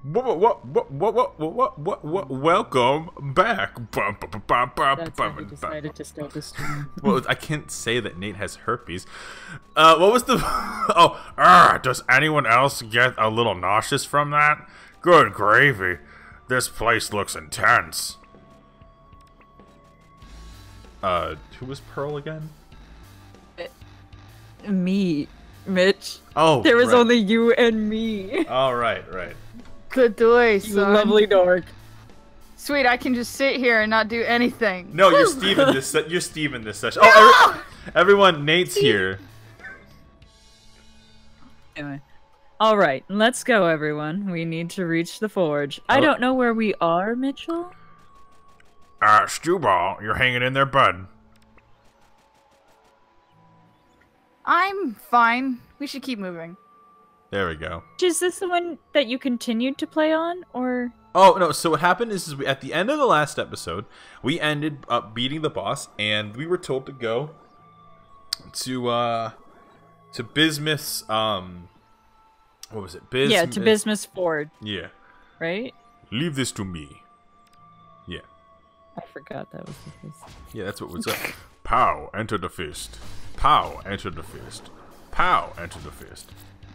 Welcome back. That's how he decided to start the stream. Well, I can't say that Nate has herpes. What was the... does anyone else get a little nauseous from that? Good gravy. This place looks intense. Who was Pearl again? Me, Mitch. Oh, there was right. only you and me. Oh, right. Good day, You son. lovely dork. Sweet, I can just sit here and not do anything. No, you're Steve in this. You're Steve in this session. Oh, everyone, Nate's here. Anyway. Alright, let's go, everyone. We need to reach the forge. I don't know where we are, Mitchell. Stewball, you're hanging in there, bud. I'm fine. We should keep moving. There we go. Is this the one that you continued to play on, or...? Oh, no, so what happened is we, at the end of the last episode, we ended up beating the boss, and we were told to go to Bismuth's, what was it? Yeah, to Bismuth's Forge. Yeah. Right? Leave this to me. Yeah. I forgot that was the case. Yeah, that's what was up. Pow, enter the fist. Pow, enter the fist. Pow, enter the fist.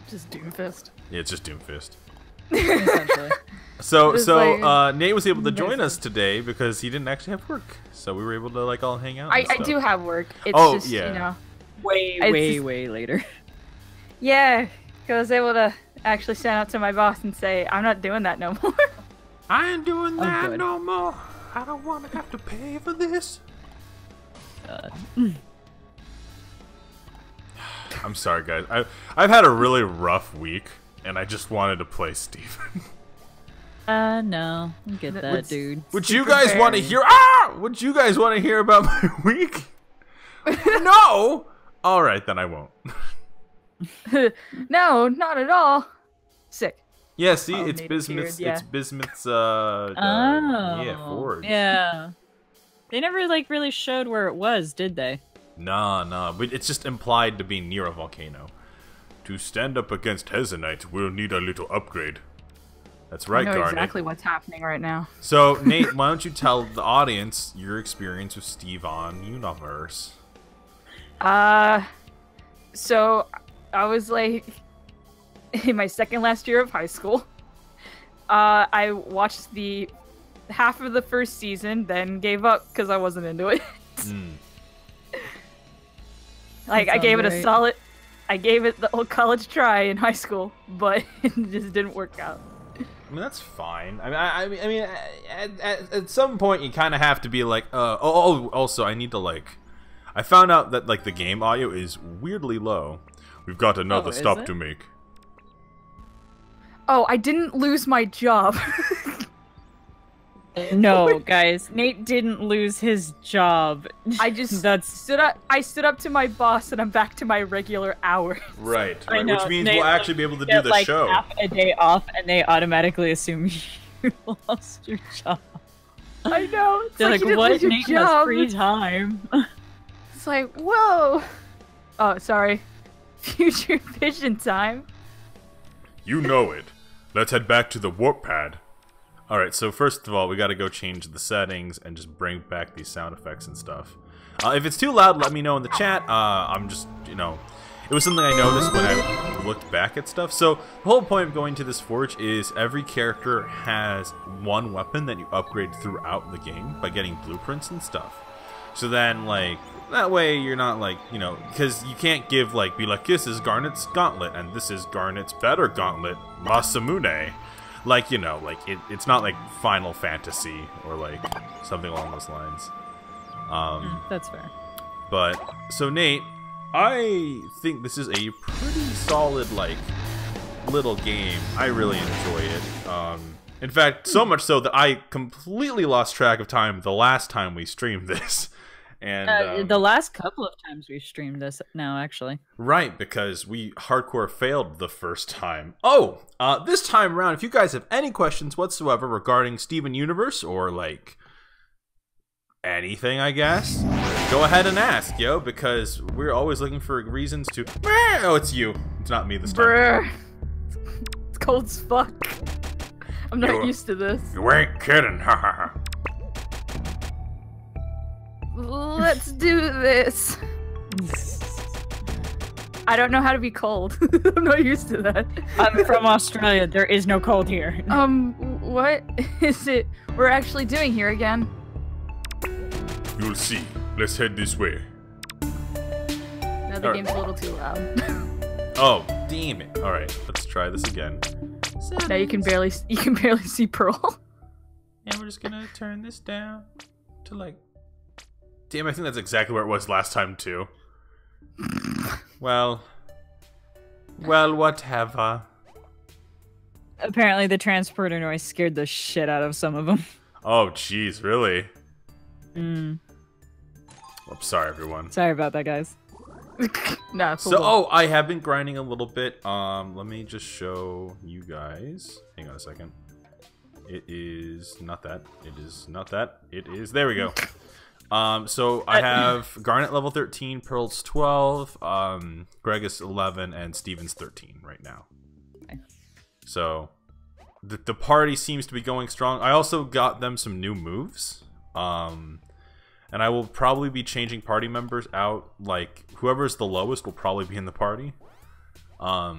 Just Doomfist. Yeah, it's just Doomfist. Essentially. So Just like- Nate was able to join us today because he didn't actually have work. So we were able to like all hang out. I and stuff. do have work. It's Oh, just, yeah. you know. Way later. Yeah, because I was able to actually stand up to my boss and say, I'm not doing that no more. I ain't doing that good. no more. I don't want to have to pay for this. I'm sorry, guys. I've had a really rough week, and I just wanted to play Steven. No. I get that, dude. Would you Super guys want to Barry. hear? Would you guys want to hear about my week? No. All right, then I won't. No, not at all. Sick. Yeah, see, Oh, it's Nate Bismuth's. appeared, yeah. It's Bismuth's. Oh. Yeah, forge. Yeah. They never, like, really showed where it was, did they? Nah, but it's just implied to be near a volcano. To stand up against Hezonite, we'll need a little upgrade. That's right, I know Garnet. exactly what's happening right now. So, Nate, why don't you tell the audience your experience with Steve on Universe? So I was like in my second last year of high school. I watched the half of the first season, then gave up because I wasn't into it. Like I gave it a solid. I gave it the old college try in high school, but it just didn't work out. I mean, that's fine. I mean, at some point, you kind of have to be like, also, I need to, like... I found out that, like, the game audio is weirdly low. We've got another is stop it? to make. Oh, I didn't lose my job. No, guys. Nate didn't lose his job. I just That's... stood up. I stood up to my boss, and I'm back to my regular hours. Right, I know, which means Nate, we'll actually be able to do get, the like, show. half a day off, and they automatically assume you lost your job. I know. It's They're like, like, you didn't what? lose your Nate has job. free time. It's like, whoa. Oh, sorry. Future vision time. You know it. Let's head back to the warp pad. Alright, so first of all, we gotta go change the settings and just bring back these sound effects and stuff. If it's too loud, let me know in the chat. I'm just, you know, it was something I noticed when I looked back at stuff. So, the whole point of going to this forge is every character has one weapon that you upgrade throughout the game by getting blueprints and stuff. So then, like, that way you're not like, you know, because you can't give, like, be like, this is Garnet's gauntlet, and this is Garnet's better gauntlet, Masamune. Like, you know, like, it's not like Final Fantasy or, like, something along those lines. That's fair. But, so Nate, I think this is a pretty solid, like, little game. I really enjoy it. In fact, so much so that I completely lost track of time the last time we streamed this. And the last couple of times we streamed this now, actually. right, because we hardcore failed the first time. Oh, this time around, if you guys have any questions whatsoever regarding Steven Universe or, like, anything, I guess, go ahead and ask, yo, because we're always looking for reasons to... Oh, it's you. It's not me this time. Brr. It's cold as fuck. I'm not You- used to this. You ain't kidding, ha ha ha. Let's do this. I don't know how to be cold. I'm not used to that. I'm from Australia. There is no cold here. What is it we're actually doing here again? You'll see. Let's head this way. No, the Alright. game's a little too loud. Oh, damn it. Alright, let's try this again. Now you can barely see Pearl. And we're just gonna turn this down to like... Damn, I think that's exactly where it was last time, too. Well, whatever. Apparently, the transporter noise scared the shit out of some of them. Oh, jeez, really? Mm. I'm sorry, everyone. Sorry about that, guys. Nah, it's So, cool. I have been grinding a little bit. Let me just show you guys. Hang on a second. It is not that. It is not that. It is. There we go. So I have Garnet level 13, Pearl's 12, Gregus 11, and Steven's 13 right now. Okay. So the party seems to be going strong. I also got them some new moves. And I will probably be changing party members out. Like, whoever's the lowest will probably be in the party. I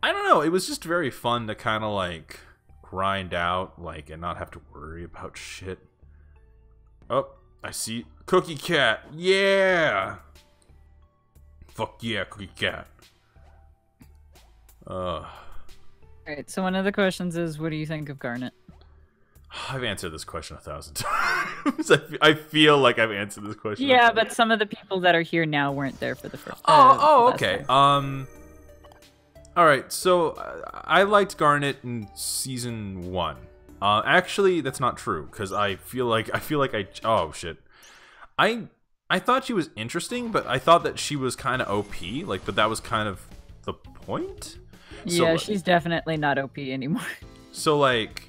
don't know. It was just very fun to kind of, like, grind out, like, and not have to worry about shit. Oh, I see. Cookie Cat. Yeah! Fuck yeah, Cookie Cat. Alright, so one of the questions is, what do you think of Garnet? I've answered this question 1,000 times. I feel like I've answered this question. Yeah, but some of the people that are here now weren't there for the first. Oh, last okay. time. All right. So I liked Garnet in season 1. Actually, that's not true because I feel like oh shit. I thought she was interesting, but I thought that she was kind of OP. Like, but that was kind of the point. Yeah, she's definitely not OP anymore. So like,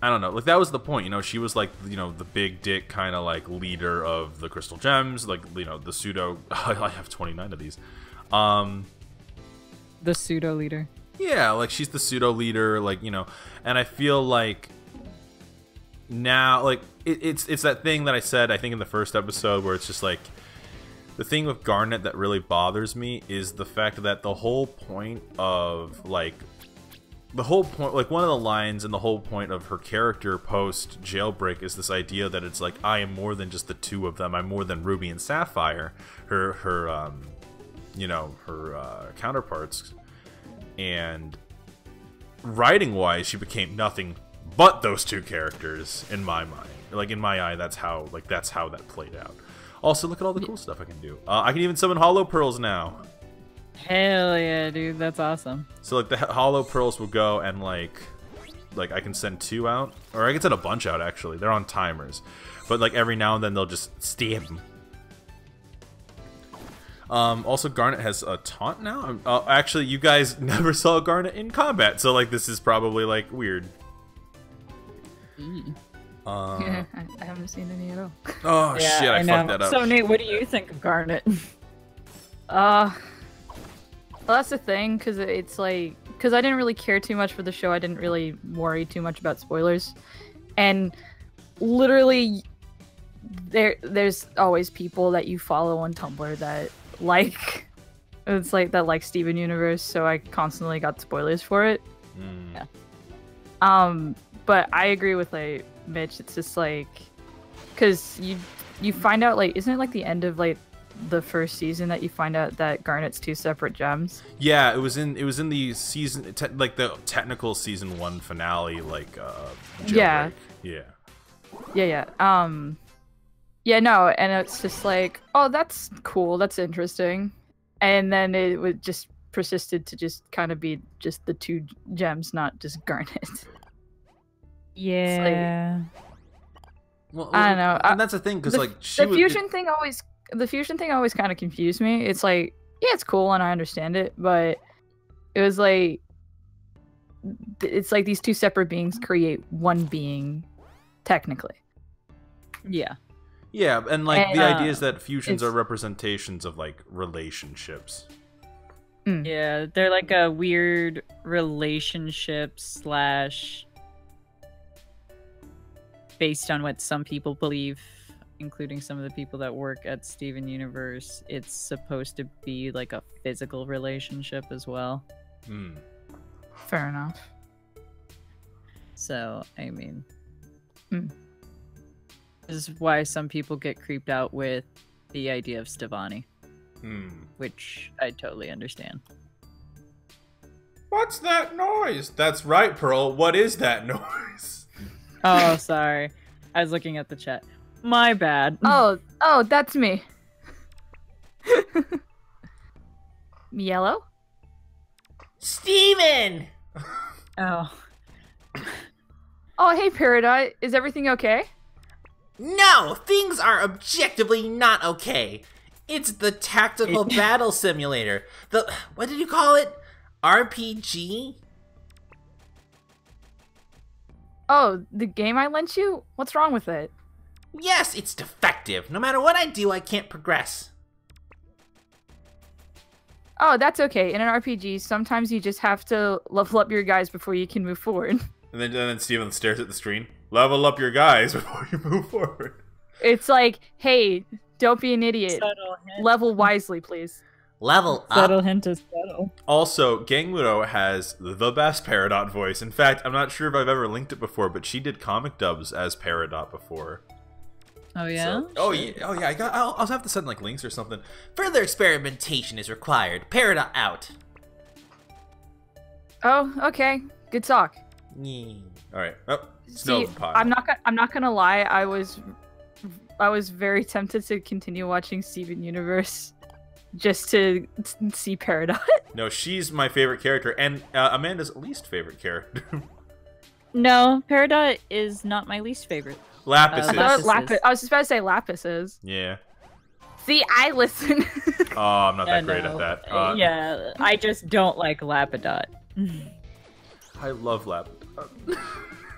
I don't know, like that was the point, you know, she was like, you know, the big dick kind of like leader of the Crystal Gems, like, you know, the pseudo, I have 29 of these. The pseudo leader. Yeah, like she's the pseudo leader, like, you know, and I feel like now, like, it's that thing that I said, I think in the first episode, where it's just like, the thing with Garnet that really bothers me is the fact that the whole point of, like, like, one of the lines and the whole point of her character post Jailbreak is this idea that it's like, I am more than just the two of them. I'm more than Ruby and Sapphire, her you know, her counterparts. And writing wise, she became nothing but those two characters in my mind. Like, in my eye, that's how that played out. Also, look at all the cool stuff I can do. I can even summon Hollow Pearls now. Hell yeah, dude, that's awesome. So like the Hollow Pearls will go and like I can send 2 out, or I can send a bunch out actually. They're on timers, but like every now and then they'll just stab them. Also, Garnet has a taunt now. Actually, you guys never saw Garnet in combat, so like this is probably like weird. I haven't seen any at all. Oh Yeah, shit! I know. fucked that up. So Nate, what do you think of Garnet? Well, that's the thing, because it's like, because I didn't really care too much for the show. I didn't really worry too much about spoilers, and literally, there's always people that you follow on Tumblr that like, it's like that like Steven Universe. So I constantly got spoilers for it. But I agree with like Mitch. It's just like, because you find out, like, isn't it like the end of like the first season that you find out that Garnet's 2 separate gems? Yeah, it was in the season, like the technical season 1 finale, like Yeah. Jailbreak. Yeah, no, and it's just like, oh, that's cool, that's interesting, and then it would just persisted to just kind of be just the 2 gems, not just Garnet. Yeah. Well, I don't know. and that's the thing, because The- like she the fusion thing always kind of confused me. It's like, yeah, it's cool and I understand it, but it was like, it's like these 2 separate beings create one being, technically. Yeah. Yeah, and like And, the idea is that fusions it's- are representations of like relationships. Yeah, they're like a weird relationship slash based on what some people believe, including some of the people that work at Steven Universe. It's supposed to be like a physical relationship as well. Fair enough. So, I mean, this is why some people get creeped out with the idea of Stevani, which I totally understand. What's that noise? That's right, Pearl. What is that noise? Oh, sorry. I was looking at the chat. My bad. Oh, that's me. Yellow? Steven! Oh. Oh, hey, Peridot. Is everything okay? No, things are objectively not okay. It's the tactical battle simulator. What did you call it? RPG? Oh, the game I lent you? What's wrong with it? Yes, it's defective. No matter what I do, I can't progress. Oh, that's okay. In an RPG, sometimes you just have to level up your guys before you can move forward. And then Steven stares at the screen. Level up your guys before you move forward. It's like, hey, don't be an idiot. Subtle hint. Level wisely, please. Level Subtle up. hint is subtle. Also, Gangmudo has the best Peridot voice. In fact, I'm not sure if I've ever linked it before, but she did comic dubs as Peridot before. Oh, yeah? So, yeah. I'll have to send like links or something. Further experimentation is required. Peridot out. Oh, okay. Good talk. All right. Oh, See, Snowpie. I'm not gonna lie. I was very tempted to continue watching Steven Universe just to see Peridot. No, she's my favorite character, and Amanda's least favorite character. No, Peridot is not my least favorite. Lapis I is. thought Lapis is. I was just about to say Lapis is. Yeah. See, I listen. Oh, I'm not that great at that. Yeah, I just don't like Lapidot. I love Lapis.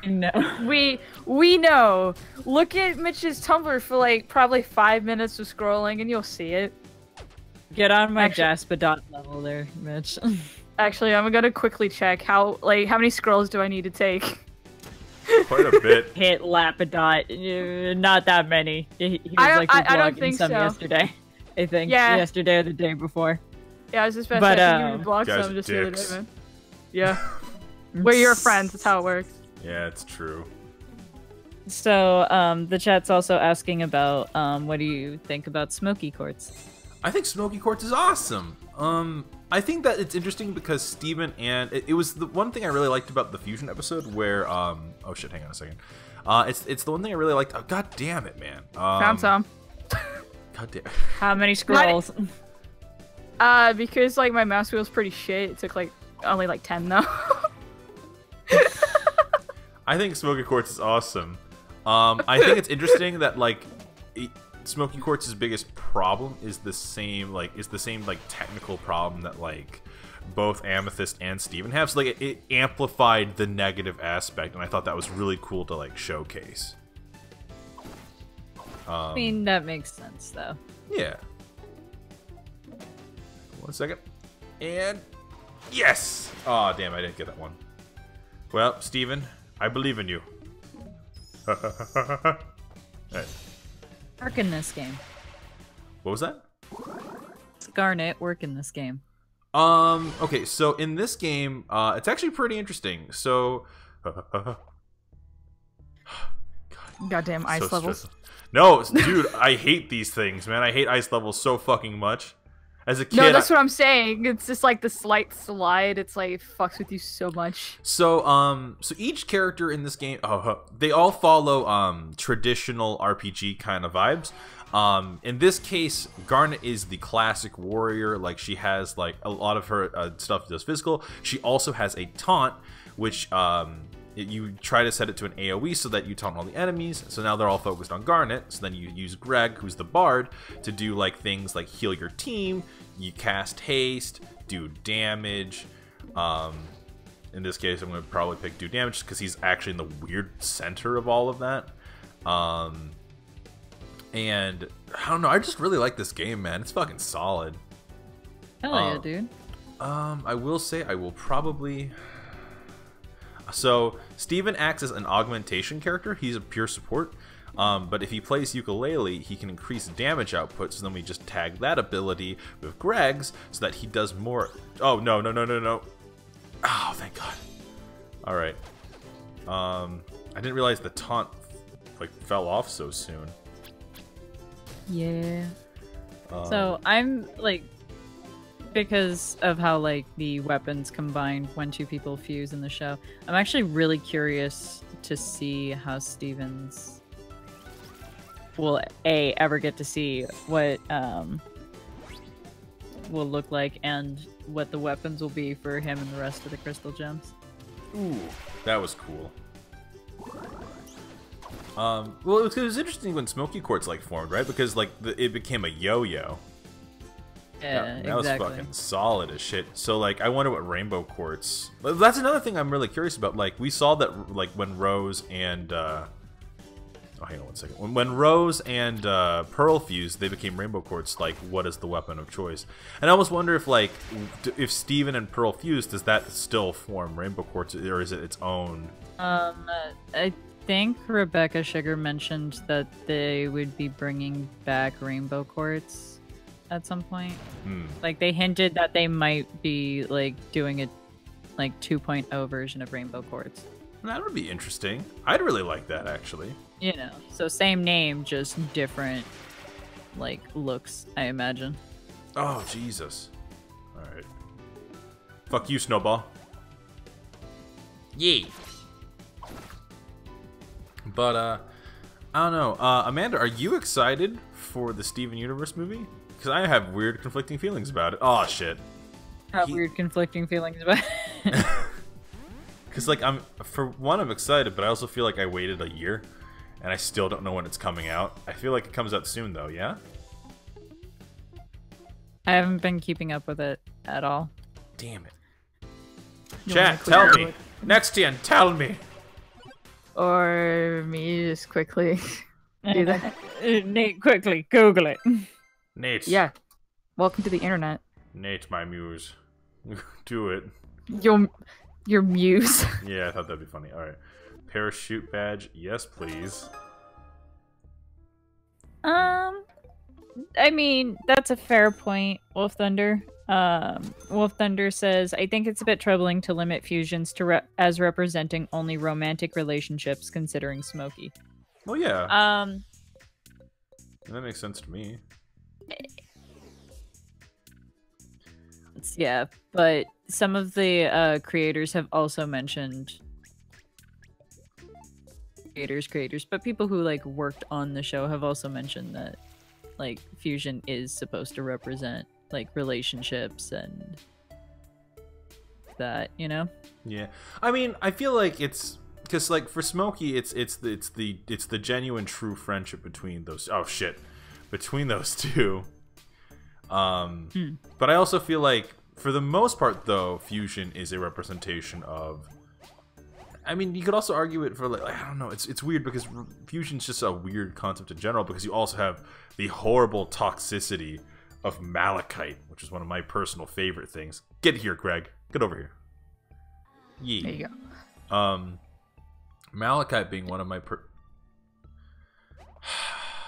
No. We know. Look at Mitch's Tumblr for like probably 5 minutes of scrolling, and you'll see it. Get on my Actually- Jaspidot level there, Mitch. Actually, I'm gonna quickly check how many scrolls do I need to take. Quite a bit. Hit Lapidot. Not that many. He was I like don't reblogging think some so. yesterday. I think. Yeah. Yesterday or the day before. Yeah, I was just about But, to say, I think you blocked guys some are just the other dicks. day, man. Yeah. We're your friends. That's how it works. Yeah, it's true. So, the chat's also asking about, what do you think about Smoky Quartz? I think Smoky Quartz is awesome. I think that it's interesting because Steven and it was the one thing I really liked about the Fusion episode where oh shit, hang on a second. It's the one thing I really liked. Oh, god damn it, man. Found some. God damn. How many scrolls? Because like my mouse wheel's pretty shit. It took like only like 10 though. I think Smoky Quartz is awesome. I think it's interesting that like Smoky Quartz's biggest problem is the same technical problem that like both Amethyst and Steven have. So like it amplified the negative aspect, and I thought that was really cool to like showcase. I mean, that makes sense, though. Yeah. 1 second. And yes! Oh damn, I didn't get that one. Well, Steven, I believe in you. Alright. Work in this game. What was that? Garnet, work in this game. Okay, so in this game, it's actually pretty interesting. So, Goddamn ice so levels. stressful. No, dude, I hate these things, man. I hate ice levels so fucking much. As a kid, No, that's what I'm saying. It's just like the slight slide. It's like it fucks with you so much. so each character in this game, they all follow traditional RPG kind of vibes. In this case, Garnet is the classic warrior. Like she has like a lot of her stuff does physical. She also has a taunt, which you try to set it to an AoE so that you taunt all the enemies. So now they're all focused on Garnet. So then you use Greg, who's the bard, to do like things like heal your team. You cast haste, do damage. In this case, I'm going to probably pick do damage because he's actually in the weird center of all of that. And I don't know, I just really like this game, man. It's fucking solid. Hell yeah, dude. I will say I will probably... So, Steven acts as an augmentation character. He's a pure support. But if he plays ukulele, he can increase damage output, so then we just tag that ability with Greg's so that he does more... Oh, no. Oh, thank God. Alright. I didn't realize the taunt, like, fell off so soon. Yeah. So, I'm, like... Because of how, like, the weapons combine when two people fuse in the show, I'm actually really curious to see how Stevens will ever get to see what will look like and what the weapons will be for him and the rest of the crystal gems. Ooh, that was cool. Well, it was interesting when Smoky Quartz like formed, right? Because like it became a yo-yo. Yeah, that exactly. was fucking solid as shit. So like, I wonder what Rainbow Quartz. That's another thing I'm really curious about. Like, we saw that like when Rose and oh, hang on one second. When Rose and Pearl fused, they became Rainbow Quartz. Like, what is the weapon of choice? And I almost wonder if like if Steven and Pearl fused, does that still form Rainbow Quartz, or is it its own? I think Rebecca Sugar mentioned that they would be bringing back Rainbow Quartz at some point. Like, they hinted that they might be like doing a like 2.0 version of Rainbow Quartz. That would be interesting. I'd really like that, actually. You know, so same name, just different like looks, I imagine. Oh, Jesus. Alright. Fuck you, Snowball. Yee. But, I don't know. Amanda, are you excited for the Steven Universe movie? Because I have weird conflicting feelings about it. Oh, shit. Weird conflicting feelings about it. Because, like, for one, I'm excited, but I also feel like I waited a year, and I still don't know when it's coming out. I feel like it comes out soon, though, yeah? I haven't been keeping up with it at all. Damn it. Chat, tell me. Nextian, tell me. Or me just quickly do that. Nate, quickly, Google it. Nate. Yeah. Welcome to the internet. Nate, my muse. Do it. Your muse. Yeah, I thought that'd be funny. Alright. Parachute badge. Yes, please. I mean, that's a fair point, Wolf Thunder. Wolf Thunder says, I think it's a bit troubling to limit fusions to as representing only romantic relationships, considering Smokey. Well, yeah. That makes sense to me. Yeah, but some of the creators have also mentioned creators, but people who like worked on the show have also mentioned that like fusion is supposed to represent like relationships and that, you know? Yeah. I mean, I feel like it's because like for Smokey, it's the genuine true friendship between those between those two. But I also feel like for the most part though, fusion is a representation of, I mean, you could also argue it for like I don't know, it's weird because fusion's just a weird concept in general because you also have the horrible toxicity of malachite, which is one of my personal favorite things. Get here, Greg. Get over here. Yee. There you go. Malachite being one of my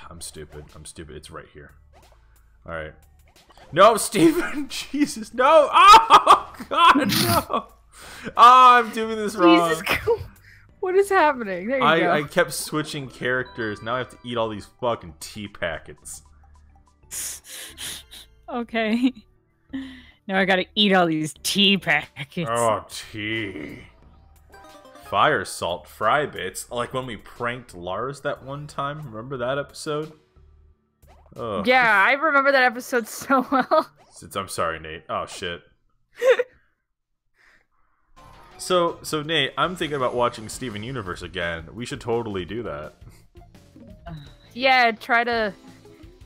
I'm stupid. It's right here. Alright. No, Steven! Jesus, no! Oh, God, no! Oh, I'm doing this wrong. Jesus, what is happening? There you go. I kept switching characters. Now I have to eat all these fucking tea packets. Okay. Now I gotta eat all these tea packets. Oh, tea. Fire salt fry bits. Like when we pranked Lars that one time. Remember that episode? Ugh. Yeah, I remember that episode so well. I'm sorry, Nate. Oh, shit. So Nate, I'm thinking about watching Steven Universe again. We should totally do that. Yeah, try to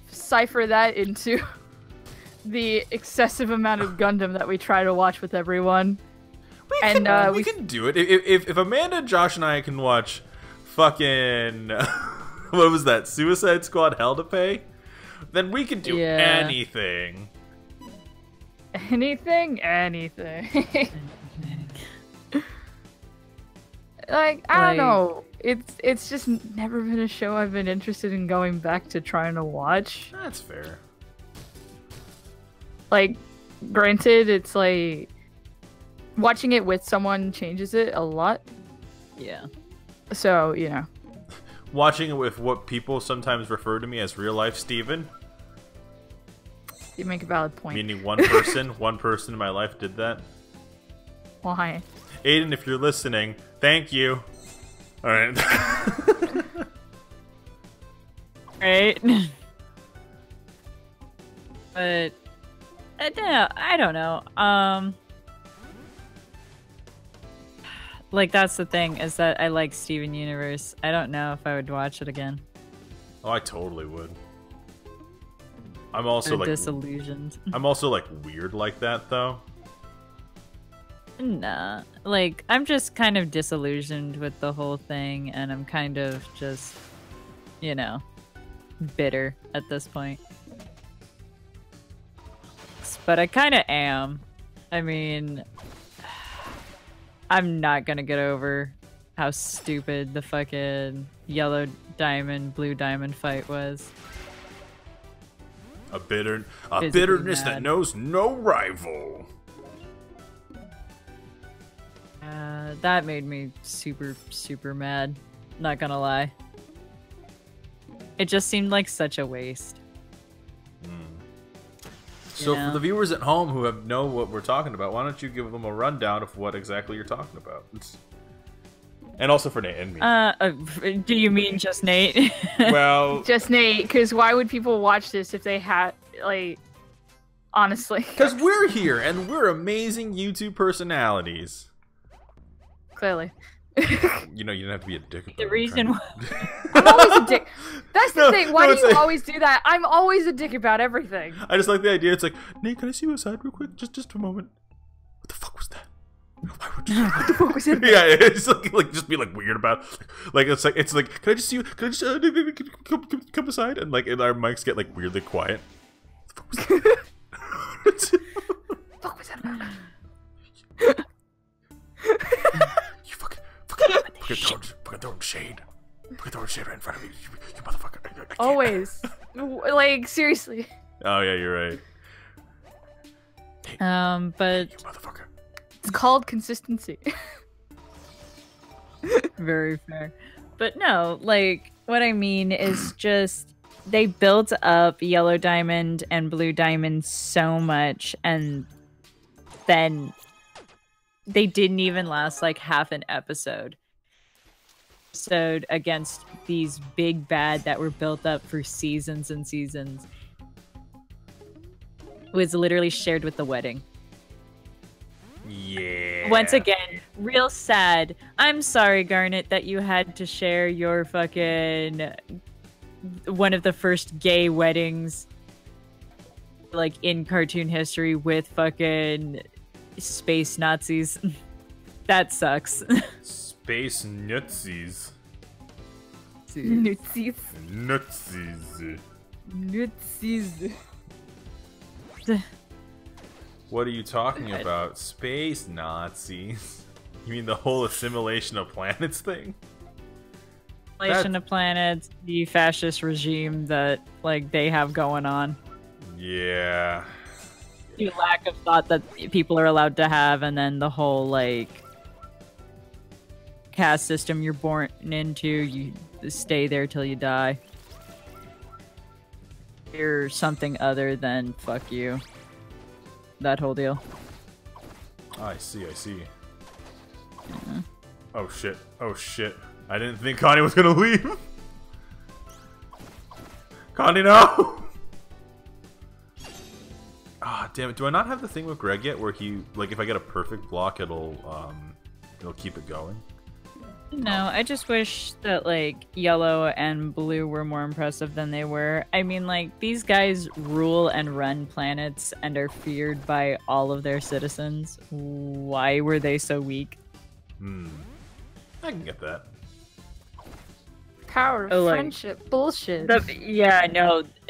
cipher that into the excessive amount of Gundam that we try to watch with everyone. We can do it. If Amanda, Josh, and I can watch fucking what was that? Suicide Squad Hell to Pay? Then we can do anything. Anything. Like, I don't know. It's just never been a show I've been interested in going back to trying to watch. That's fair. Like, granted, it's like watching it with someone changes it a lot. Yeah. So, you know. Watching it with what people sometimes refer to me as real life Steven. You make a valid point. Meaning one person in my life did that. Why? Aiden, if you're listening, thank you. Alright. Right. But I don't know. Like, that's the thing, is that I like Steven Universe. I don't know if I would watch it again. Oh, I totally would. I'm also I'm like disillusioned. I'm also like weird like that though. Nah. Like, I'm just kind of disillusioned with the whole thing, and I'm kind of just, you know, bitter at this point. But I kind of am. I mean, I'm not gonna get over how stupid the fucking yellow diamond, blue diamond fight was. A bitterness mad. that knows no rival. That made me super, super mad. Not gonna lie. It just seemed like such a waste. So Yeah. for the viewers at home who know what we're talking about, why don't you give them a rundown of what exactly you're talking about? And also for Nate and me. Do you mean just Nate? Well, Just Nate, because why would people watch this if they had, like, honestly? because we're here and we're amazing YouTube personalities. Clearly. You know, you don't have to be a dick about The it. reason I'm I'm always a dick. That's the No, thing. Why no, do it's you like- always do that? I'm always a dick about everything. I just like the idea. It's like, Nate, can I see you aside real quick? Just a moment. What the fuck was that? Why would you? What the fuck was it? Yeah, it's like just be like weird about. Like it's like can I just see you? Can I just come aside? And like and our mics get like weirdly quiet. What the fuck was that? Fuck was that? You fucking throwing shade. Fucking throwing shade right in front of me. You motherfucker. I can't. Always. Like, seriously. Oh yeah, you're right. But You motherfucker. It's called consistency. very fair. But no, like, what I mean is just they built up Yellow Diamond and Blue Diamond so much, and then they didn't even last like half an episode. Against these big bad that were built up for seasons and seasons was literally shared with the wedding. Yeah. Once again, real sad. I'm sorry, Garnet, that you had to share your fucking one of the first gay weddings like in cartoon history with fucking space Nazis. That sucks. Space Nutsies. Nutsies. Nutsies. Nutsies. What are you talking about? Space Nazis? You mean the whole assimilation of planets thing? Relation of planets, the fascist regime that like they have going on. Yeah. The lack of thought that people are allowed to have, and then the whole like caste system you're born into, you stay there till you die. You're something other than fuck you. That whole deal. I see. Oh shit. I didn't think Connie was gonna leave. Connie, no! Ah, damn it. Do I not have the thing with Greg yet where he, like, if I get a perfect block, it'll keep it going? No, I just wish that like yellow and blue were more impressive than they were. I mean, like, these guys rule and run planets and are feared by all of their citizens. Why were they so weak? I can get that. Power of Oh, like- friendship. Bullshit. Yeah,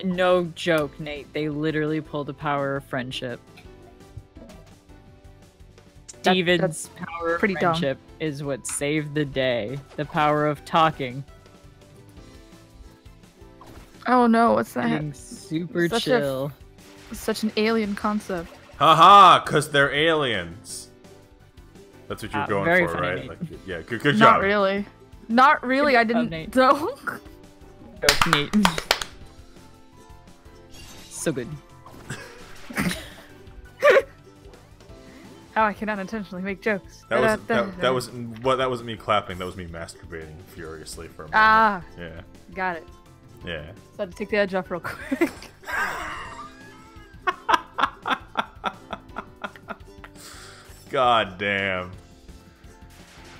no joke, Nate. They literally pulled the power of friendship. Steven's power of pretty dumb. friendship is what saved the day. The power of talking. Oh no, what's that? Being super Such a- chill. Such an alien concept. Haha, because they're aliens. That's what you're going very for, funny, right? Nate. Like, yeah, good Not job. really. Not really. I Good job, didn't Nate. know. Joke, Nate. So good. How I cannot intentionally make jokes. That wasn't me clapping. That was me masturbating furiously for a moment. Ah, Yeah, got it. yeah. So I had to take the edge off real quick. God damn.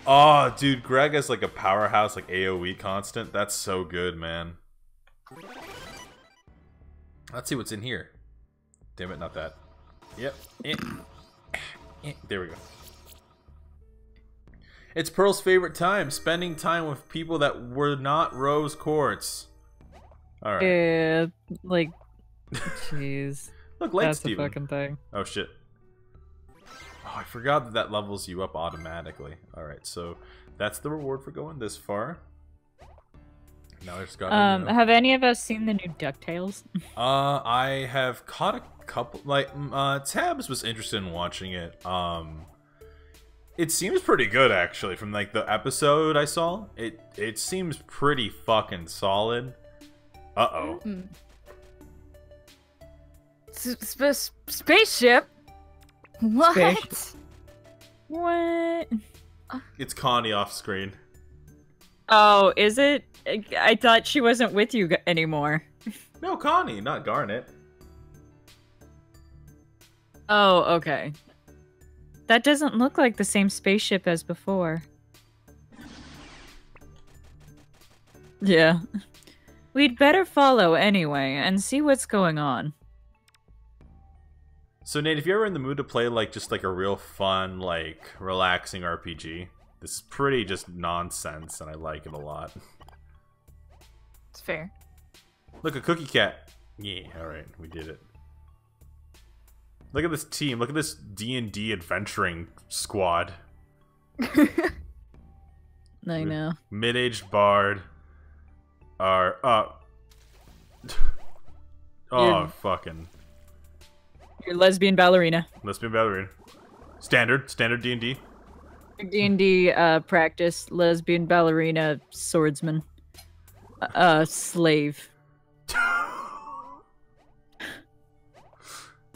Oh, dude, Greg is like a powerhouse, like AoE constant. That's so good, man. Let's see what's in here. Damn it, not that. Yep. There we go. It's Pearl's favorite time, spending time with people that were not rose quartz. Alright. Yeah, like, jeez. Look, late That's the Steven. fucking thing. Oh shit. Oh, I forgot that that levels you up automatically. Alright, so that's the reward for going this far. Now I just got Have any of us seen the new DuckTales? I have caught a couple, like, Tabs was interested in watching it. It seems pretty good, actually, from, like, the episode I saw. It seems pretty fucking solid. Uh-oh. Spaceship? What? Spaceship. What? It's Connie off screen. Oh, is it? I thought she wasn't with you anymore. No, Connie, not Garnet. Oh, okay. That doesn't look like the same spaceship as before. Yeah. We'd better follow anyway and see what's going on. So, Nate, if you're ever in the mood to play, like, just, like, a real fun, like, relaxing RPG, this is pretty just nonsense, and I like it a lot. It's fair. Look, a cookie cat. Yeah, alright, we did it. Look at this team. Look at this D&D adventuring squad. I know. Mid-aged bard. Are, oh, You're- fucking. Your lesbian ballerina. Lesbian ballerina. Standard D&D. D&D practice, lesbian ballerina, swordsman. Slave.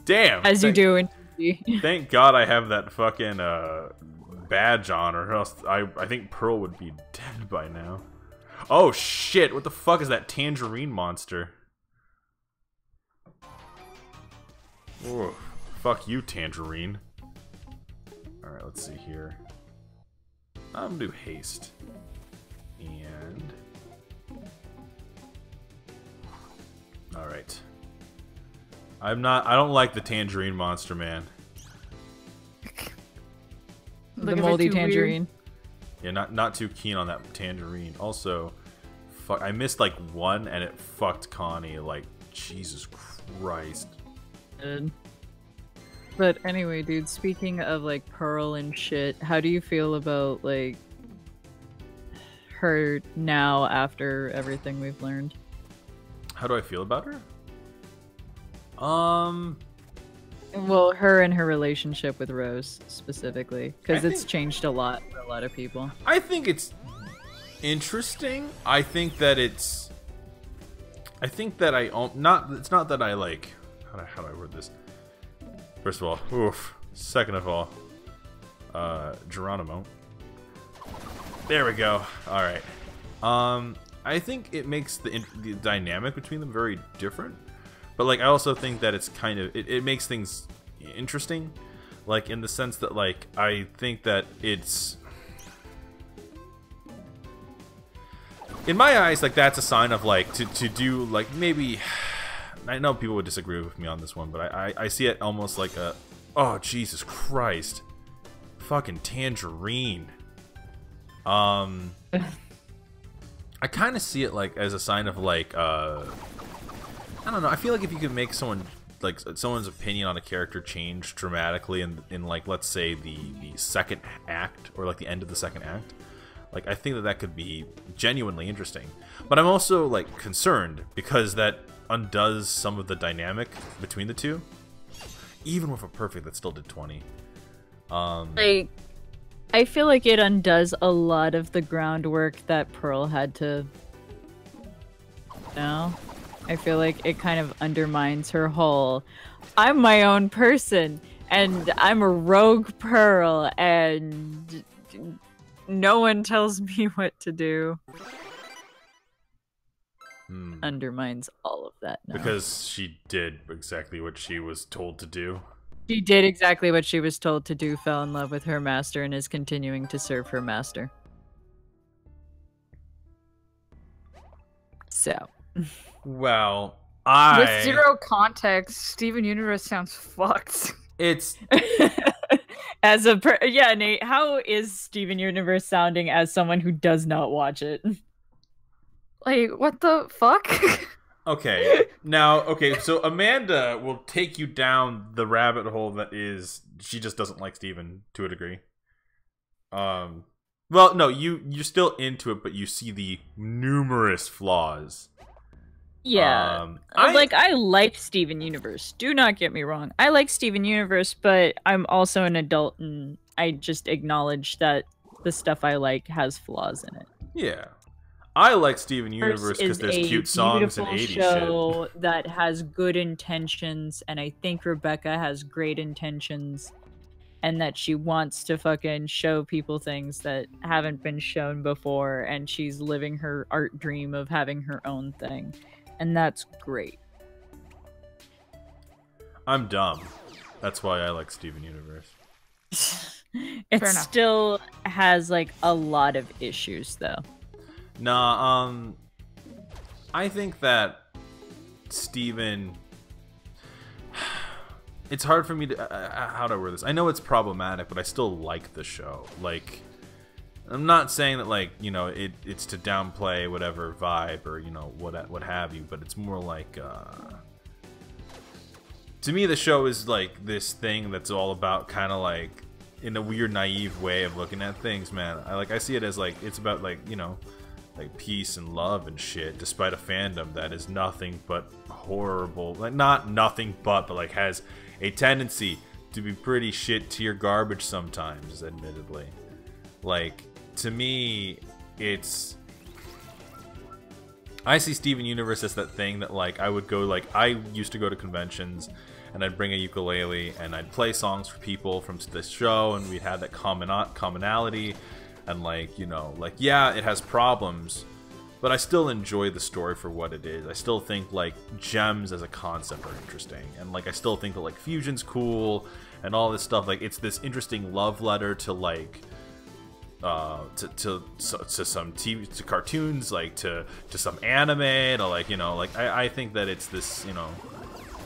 Damn. As you do in D&D. Thank God I have that fucking badge on, or else I think Pearl would be dead by now. Oh shit! What the fuck is that tangerine monster? Oh, fuck you, tangerine. All right, let's see here. I'm gonna do haste, and all right. I don't like the tangerine monster, man. The Look a bit moldy too weird. tangerine. Yeah, not too keen on that tangerine. Also, fuck, I missed like one and it fucked Connie. Like, Jesus Christ. Good. But anyway, dude, speaking of like Pearl and shit, how do you feel about like her now after everything we've learned? How do I feel about her? Well, her and her relationship with Rose specifically, because I it's think- changed a lot for a lot of people. I think it's interesting. I think that it's. I think that not. It's not that I like. How do I word this? First of all, oof. Second of all, Geronimo. There we go. All right. I think it makes the dynamic between them very different. But like, I also think that it's kind of it makes things interesting, like in the sense that like I think that it's. In my eyes, like, that's a sign of, like, to do, like, maybe... I know people would disagree with me on this one, but I see it almost like a... Oh, Jesus Christ. Fucking tangerine. I kind of see it, like, as a sign of, like, I don't know. I feel like if you could make someone like someone's opinion on a character change dramatically in like, let's say the second act, or like the end of the second act, like I think that could be genuinely interesting. But I'm also like concerned because that undoes some of the dynamic between the two. Even with a perfect that still did 20. Like, I feel like it undoes a lot of the groundwork that Pearl had to. No, I feel like it kind of undermines her whole. I'm my own person, and I'm a rogue Pearl, and no one tells me what to do. Undermines all of that now. Because she did exactly what she was told to do. She did exactly what she was told to do, fell in love with her master, and is continuing to serve her master. So. Well, With zero context, Steven Universe sounds fucked. It's... Yeah, Nate, how is Steven Universe sounding as someone who does not watch it? Like, what the fuck? Okay, now, so Amanda will take you down the rabbit hole that is, she just doesn't like Steven to a degree. Well, no, you're still into it, but you see the numerous flaws. Yeah, I like Steven Universe. Do not get me wrong. I like Steven Universe, but I'm also an adult, and I just acknowledge that the stuff I like has flaws in it. Yeah. I like Steven Universe because there's cute songs and 80s show shit. That has good intentions, and I think Rebecca has great intentions, and that she wants to fucking show people things that haven't been shown before, and she's living her art dream of having her own thing, and that's great. I'm dumb. That's why I like Steven Universe. It still has like a lot of issues though. Nah, I think that Steven... It's hard for me to... how do I word this? I know it's problematic, but I still like the show. Like, I'm not saying that, like, you know, it's to downplay whatever vibe or, you know, what have you, but it's more like, to me, the show is, like, this thing that's all about kind of, like, in a weird, naive way of looking at things, man. I see it as, like, it's about, like, you know... like peace and love and shit, despite a fandom that is nothing but horrible. Like, not nothing but like has a tendency to be pretty shit tier garbage sometimes, admittedly. Like, to me, it's... I see Steven Universe as that thing that, like, I would go, like, I used to go to conventions, and I'd bring a ukulele, and I'd play songs for people from this show, and we'd have that commonality. And, like, you know, like, yeah, it has problems, but I still enjoy the story for what it is. I still think, like, gems as a concept are interesting. And, like, I still think that, like, fusion's cool and all this stuff. Like, it's this interesting love letter to, like, to some TV, to cartoons, like, to some anime, to, like, you know, like, I think that it's this, you know,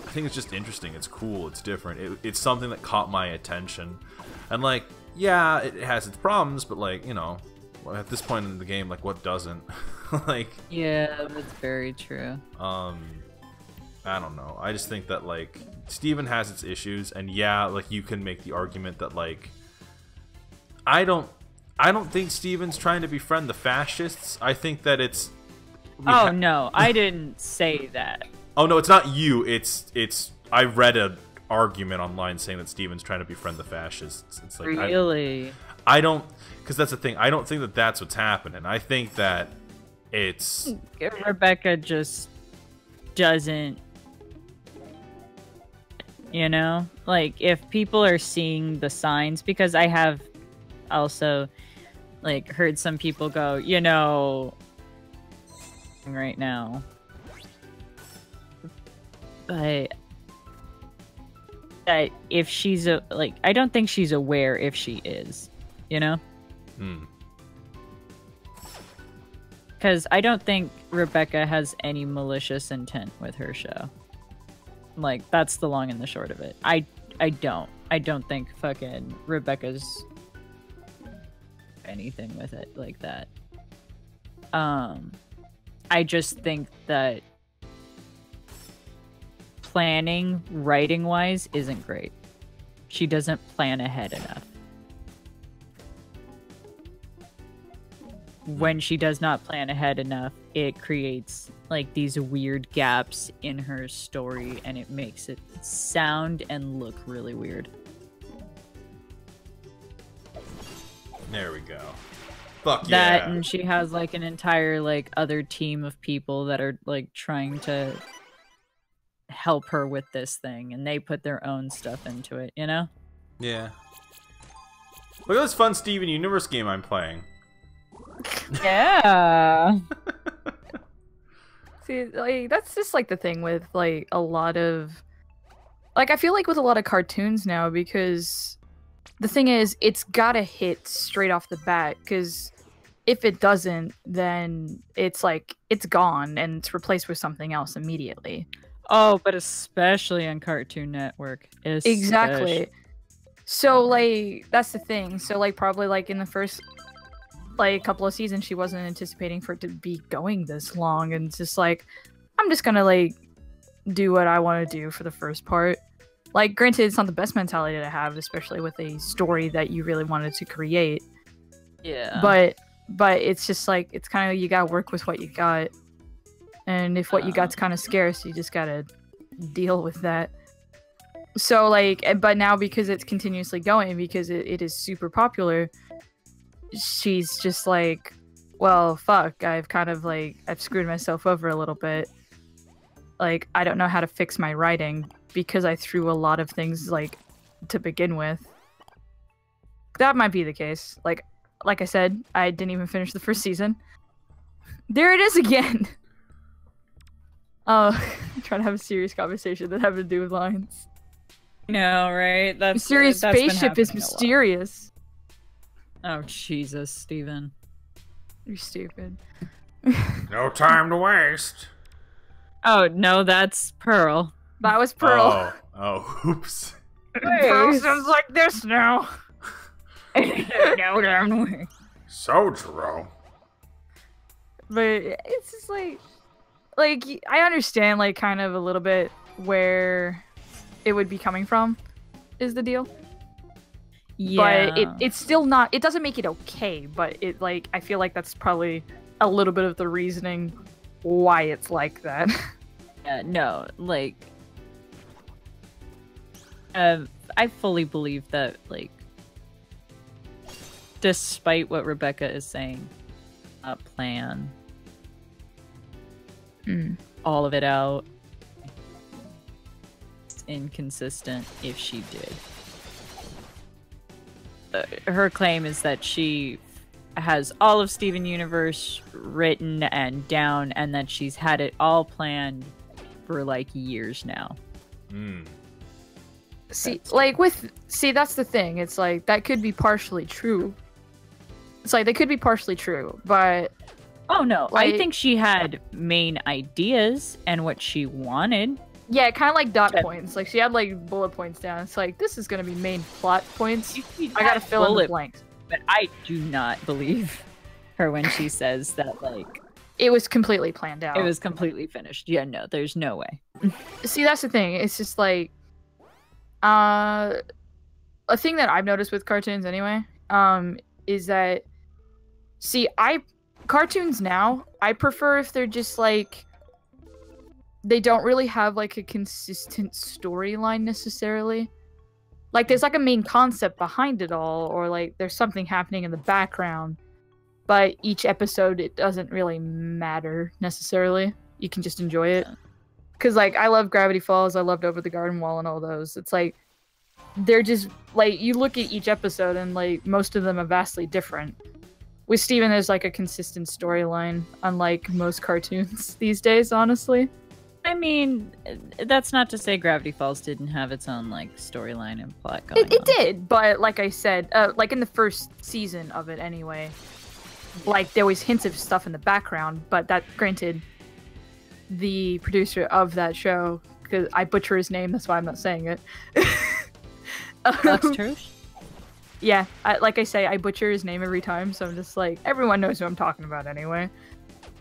I think it's just interesting. It's cool. It's different. It's something that caught my attention. And, like, yeah, it has its problems, but, like, you know, at this point in the game, like, what doesn't? Like... Yeah, that's very true. I don't know. I just think that, like, Steven has its issues, and yeah, like, you can make the argument that, like... I don't think Steven's trying to befriend the fascists. I think that it's... no, I didn't say that. Oh, no, it's not you. It's... I read a... argument online saying that Steven's trying to befriend the fascists. It's like, really? I don't, because that's the thing. I don't think that that's what's happening. I think that it's... Rebecca just doesn't, you know? Like, if people are seeing the signs, because I have also, like, heard some people go, you know, right now. But... that if she's like, I don't think she's aware if she is, you know? Because I don't think Rebecca has any malicious intent with her show. Like, that's the long and the short of it. I don't think fucking Rebecca's anything with it like that. I just think that planning, writing wise, isn't great. She doesn't plan ahead enough. When she does not plan ahead enough, it creates like these weird gaps in her story, and it makes it sound and look really weird. There we go. Fuck That, yeah. and she has like an entire like other team of people that are like trying to help her with this thing, and they put their own stuff into it, you know? Yeah. Look at this fun Steven Universe game I'm playing. Yeah. See, like, that's just like the thing with like a lot of, like, I feel like with a lot of cartoons now, because the thing is, it's gotta hit straight off the bat, because if it doesn't, then it's like it's gone and it's replaced with something else immediately. Oh, but especially on Cartoon Network. Exactly. So like that's the thing. So like probably like in the first like couple of seasons, she wasn't anticipating for it to be going this long, and it's just like, I'm just gonna like do what I want to do for the first part. Like, granted, it's not the best mentality to have, especially with a story that you really wanted to create. Yeah. But it's just like, it's kind of, you gotta work with what you got, and if what you got's kind of scarce, you just gotta deal with that. So like, but now because it's continuously going, because it is super popular, she's just like, well, fuck, I've kind of like, I've screwed myself over a little bit. Like, I don't know how to fix my writing because I threw a lot of things like to begin with. That might be the case. Like I said, I didn't even finish the first season. There it is again. I'm trying to have a serious conversation that having to do with lines. No, right? That's Mysterious that's been spaceship is happening a lot. mysterious. Oh, Jesus, Steven. You're stupid. No time to waste. Oh, no, that's Pearl. That was Pearl. Oh, oops. Pearl sounds like this now. No, damn. So, Jerome. But it's just like I understand like kind of a little bit where it would be coming from, is the deal. Yeah. But it's still not, it doesn't make it okay, but it like, I feel like that's probably a little bit of the reasoning why it's like that. No, like, I fully believe that, like, despite what Rebecca is saying, plan all of it out. It's inconsistent if she did. Her claim is that she has all of Steven Universe written and down, and that she's had it all planned for like years now. See, that's the thing. It's like, that could be partially true. It's like, they could be partially true, but... Oh no, like, I think she had main ideas and what she wanted. Yeah, kind of like dot points. Like, she had like bullet points down. It's like, this is gonna be main plot points. I gotta fill in the blanks. But I do not believe her when she says that, like... It was completely planned out. It was completely finished. Yeah, no, there's no way. See, that's the thing. It's just like... a thing that I've noticed with cartoons anyway, is that... See, cartoons now, I prefer if they're just like... They don't really have like a consistent storyline necessarily. Like, there's like a main concept behind it all, or like there's something happening in the background, but each episode, it doesn't really matter necessarily. You can just enjoy it. Because like, I love Gravity Falls, I loved Over the Garden Wall and all those. It's like, they're just like, you look at each episode and like most of them are vastly different. With Steven, there's like a consistent storyline, unlike most cartoons these days, honestly. I mean, that's not to say Gravity Falls didn't have its own, like, storyline and plot going on. It did, but like I said, like in the first season of it anyway, like there was hints of stuff in the background, but that, granted, the producer of that show, because I butcher his name, that's why I'm not saying it. That's true. Yeah, like I say, I butcher his name every time, so I'm just like, everyone knows who I'm talking about anyway.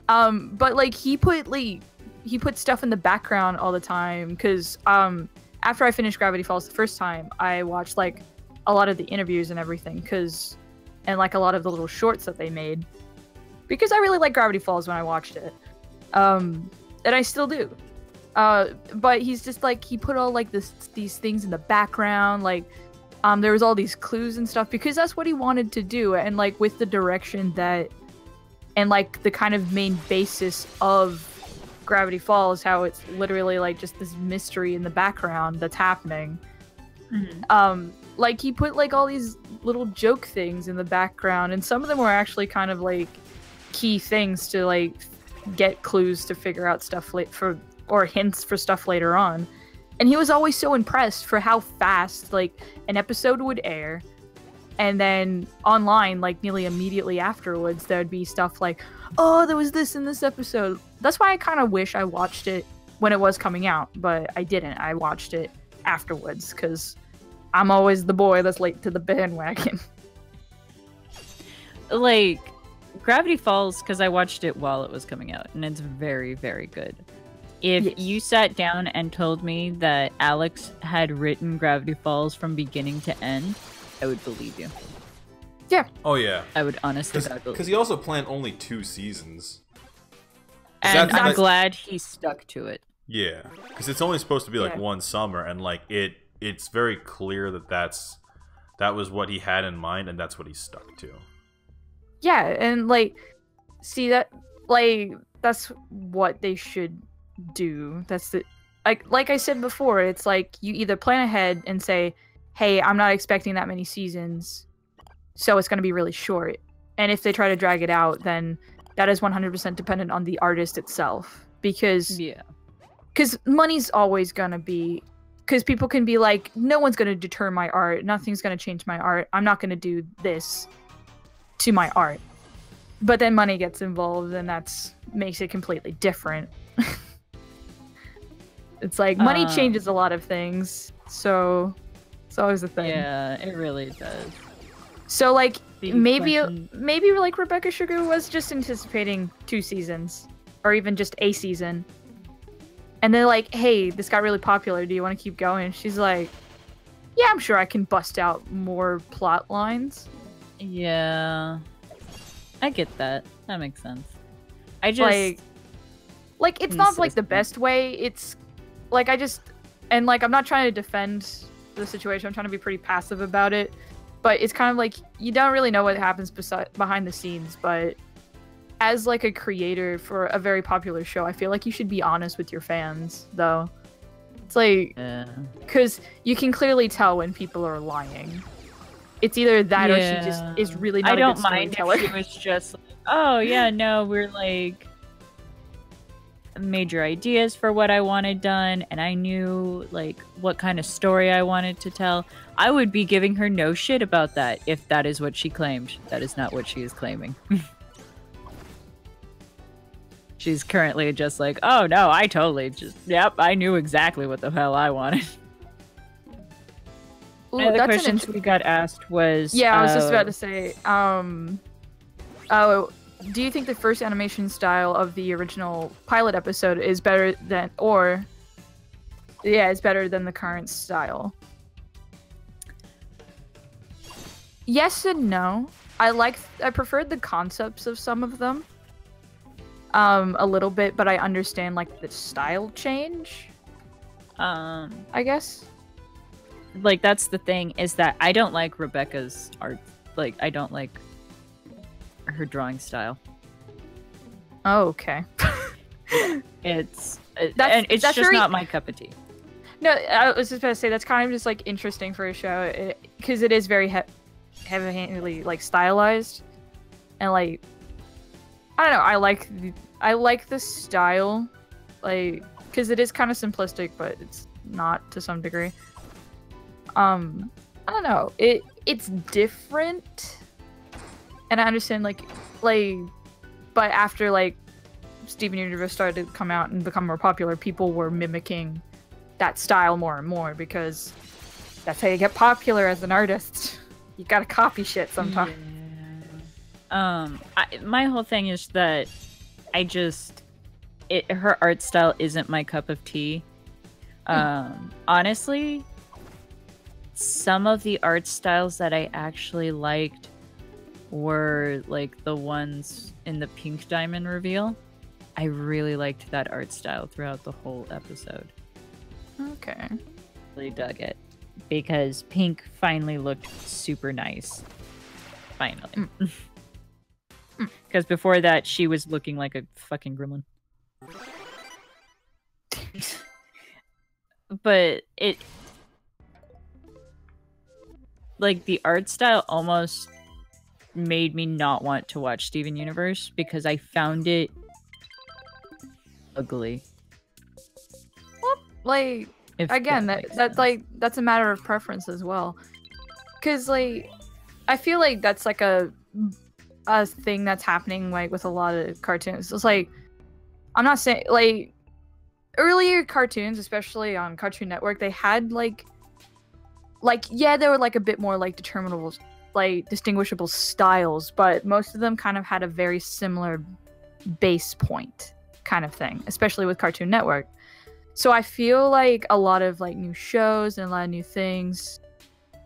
But like, he put like he put stuff in the background all the time because after I finished Gravity Falls the first time, I watched like a lot of the interviews and everything and like a lot of the little shorts that they made because I really liked Gravity Falls when I watched it, and I still do. But he's just like he put all like these things in the background, like there was all these clues and stuff because that's what he wanted to do, and like with the direction that and like the kind of main basis of Gravity Falls, how it's literally like just this mystery in the background that's happening. Like he put like all these little joke things in the background, and some of them were actually kind of like key things to like get clues to figure out stuff or hints for stuff later on. And he was always so impressed for how fast like an episode would air, and then online like nearly immediately afterwards there'd be stuff like, oh, there was this in this episode. That's why I kind of wish I watched it when it was coming out, but I didn't. I watched it afterwards because I'm always the boy that's late to the bandwagon. Like, Gravity Falls, because I watched it while it was coming out, and it's very, very good. If you sat down and told me that Alex had written Gravity Falls from beginning to end, I would believe you. Yeah. Oh, yeah. I would honestly believe. Because he also planned only 2 seasons. And I'm glad he stuck to it. Yeah. Because it's only supposed to be like one summer, and like it's very clear that that was what he had in mind, and that's what he stuck to. Yeah, and like, see that, like, that's what they should do. That's the, like I said before, it's like you either plan ahead and say, hey, I'm not expecting that many seasons, so it's going to be really short. And if they try to drag it out, then that is 100% dependent on the artist itself. Because money's always going to be, because people can be like, no one's going to deter my art, nothing's going to change my art, I'm not going to do this to my art. But then money gets involved, and that's makes it completely different. It's like money changes a lot of things, so it's always a thing. Yeah, it really does. So like maybe like Rebecca Sugar was just anticipating 2 seasons, or even just a season, and they're like, hey, this got really popular, do you want to keep going? She's like, yeah, I'm sure I can bust out more plot lines. Yeah, I get that. That makes sense. I just like it's not like the best way. It's like and like I'm not trying to defend the situation. I'm trying to be pretty passive about it. But it's kind of like you don't really know what happens behind the scenes. But as like a creator for a very popular show, I feel like you should be honest with your fans, though. It's like, because you can clearly tell when people are lying. It's either that or she just is really not a good storyteller. I don't mind if she was just like, oh yeah, no, we're like major ideas for what I wanted done, and I knew like what kind of story I wanted to tell. I would be giving her no shit about that if that is what she claimed. That is not what she is claiming. She's currently just like, oh no, I totally just, yep, I knew exactly what the hell I wanted. Ooh, one of the questions we got asked was... Yeah, I was just about to say, do you think the first animation style of the original pilot episode is better than, is better than the current style? Yes and no. I preferred the concepts of some of them a little bit, but I understand like the style change. I guess. Like, that's the thing, is that I don't like Rebecca's art. Like, I don't like her drawing style. Oh, okay. It's just very... not my cup of tea. No, I was just about to say, that's kind of just like interesting for a show, because it is very heavily like stylized, and like, I don't know, I like the style, like, because it is kind of simplistic, but it's not to some degree. I don't know. It's different, and I understand like, but after like Steven Universe started to come out and become more popular, people were mimicking that style more and more because that's how you get popular as an artist. You gotta copy shit sometimes. Yeah. My whole thing is that I just her art style isn't my cup of tea. Honestly, some of the art styles that I actually liked were like the ones in the Pink Diamond reveal. I really liked that art style throughout the whole episode. Okay. Really dug it because Pink finally looked super nice. Finally. Because before that, she was looking like a fucking gremlin. But it... like, the art style almost made me not want to watch Steven Universe because I found it ugly. Well, like, again, that's a matter of preference as well. Because, like, I feel like that's, like, a thing that's happening, like, with a lot of cartoons. It's like, I'm not saying, like, earlier cartoons, especially on Cartoon Network, they had, like, yeah, they were, like, a bit more, like, determinable, like, distinguishable styles, but most of them kind of had a very similar base point kind of thing, especially with Cartoon Network. So I feel like a lot of, like, new shows and a lot of new things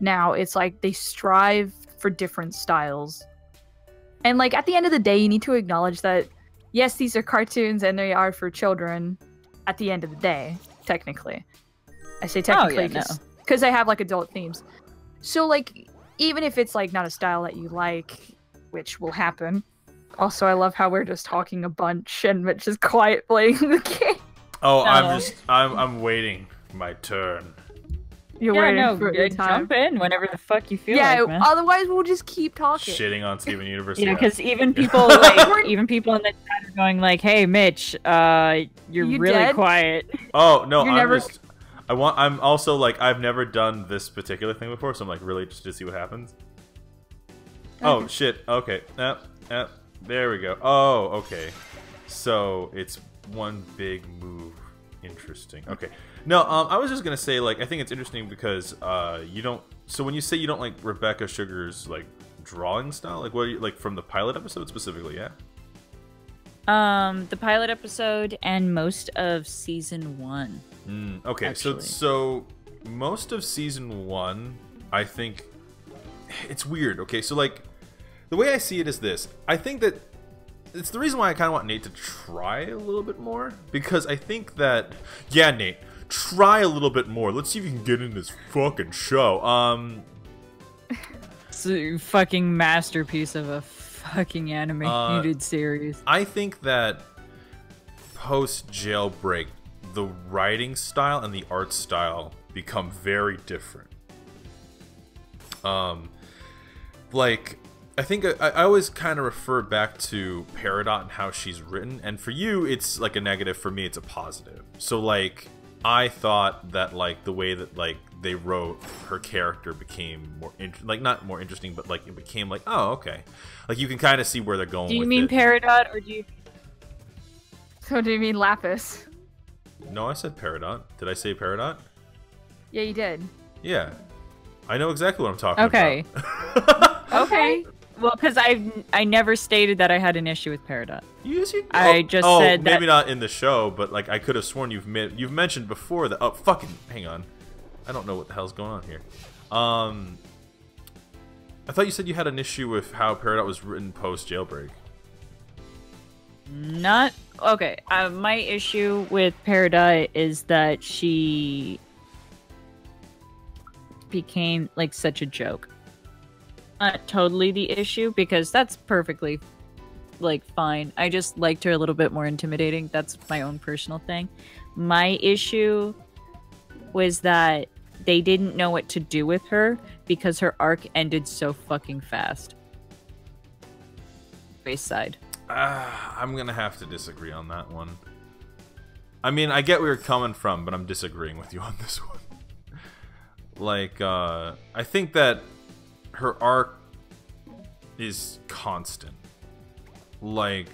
now, it's like they strive for different styles. And, like, at the end of the day, you need to acknowledge that, yes, these are cartoons and they are for children at the end of the day, technically. I say technically because they have, like, adult themes. So, like, even if it's, like, not a style that you like, which will happen. Also, I love how we're just talking a bunch and Mitch is quiet playing the game. Oh, I'm waiting for my turn. You're waiting for your time. Jump in whenever the fuck you feel like, man. Otherwise we'll just keep talking. Shitting on Steven Universe. Yeah, because even people like even people in the chat are going like, "Hey, Mitch, you're really dead? Quiet." Oh no, I'm also like I've never done this particular thing before, so I'm like really interested to see what happens. Okay. Oh shit. Okay. There we go. Oh, okay. So it's one big move. Interesting. Okay. No, I was just gonna say, like, I think it's interesting because you don't. So when you say you don't like Rebecca Sugar's like drawing style, like what are you, like from the pilot episode specifically? Yeah. The pilot episode and most of season 1. Okay, actually. so most of season 1, I think it's weird. Okay, so like the way I see it is this. I think that it's the reason why I kind of want Nate to try a little bit more, because I think that Nate, try a little bit more. Let's see if you can get in this fucking show. It's a fucking masterpiece of a fucking animated series. I think that post Jailbreak, the writing style and the art style become very different. Like, I think I always kind of refer back to Peridot and how she's written, and for you it's like a negative, for me it's a positive. So like, I thought that like the way that like they wrote her character became more like not more interesting, but like it became like, oh okay, like you can kind of see where they're going. Do you with mean it. Peridot or do you? So do you mean Lapis? No, I said Peridot. Did I say Peridot? Yeah, you did. Yeah, I know exactly what I'm talking about. Okay. Well, because I never stated that I had an issue with Peridot. Yes, you. I just said that. Maybe not in the show, but like I could have sworn you've mentioned before that. Oh, fucking hang on, I don't know what the hell's going on here. I thought you said you had an issue with how Peridot was written post Jailbreak. Not okay. My issue with Peridot is that she became like such a joke. Not totally the issue, because that's perfectly like fine. I just liked her a little bit more intimidating. That's my own personal thing. My issue was that they didn't know what to do with her because her arc ended so fucking fast. Race side. I'm gonna have to disagree on that one. I mean, I get where you're coming from, but I'm disagreeing with you on this one. Like, I think that her arc is constant. Like,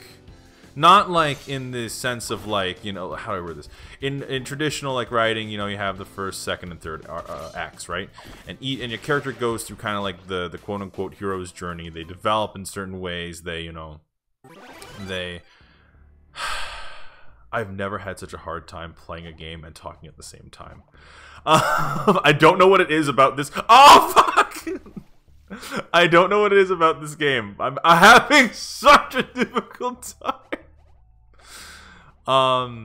not like in the sense of like, you know, how do I word this? In traditional like writing, you know, you have the first, second, and third acts, right? And your character goes through kind of like the quote unquote hero's journey. They develop in certain ways. They, you know, they I've never had such a hard time playing a game and talking at the same time. I don't know what it is about this. Oh, fuck! I don't know what it is about this game. I'm having such a difficult time.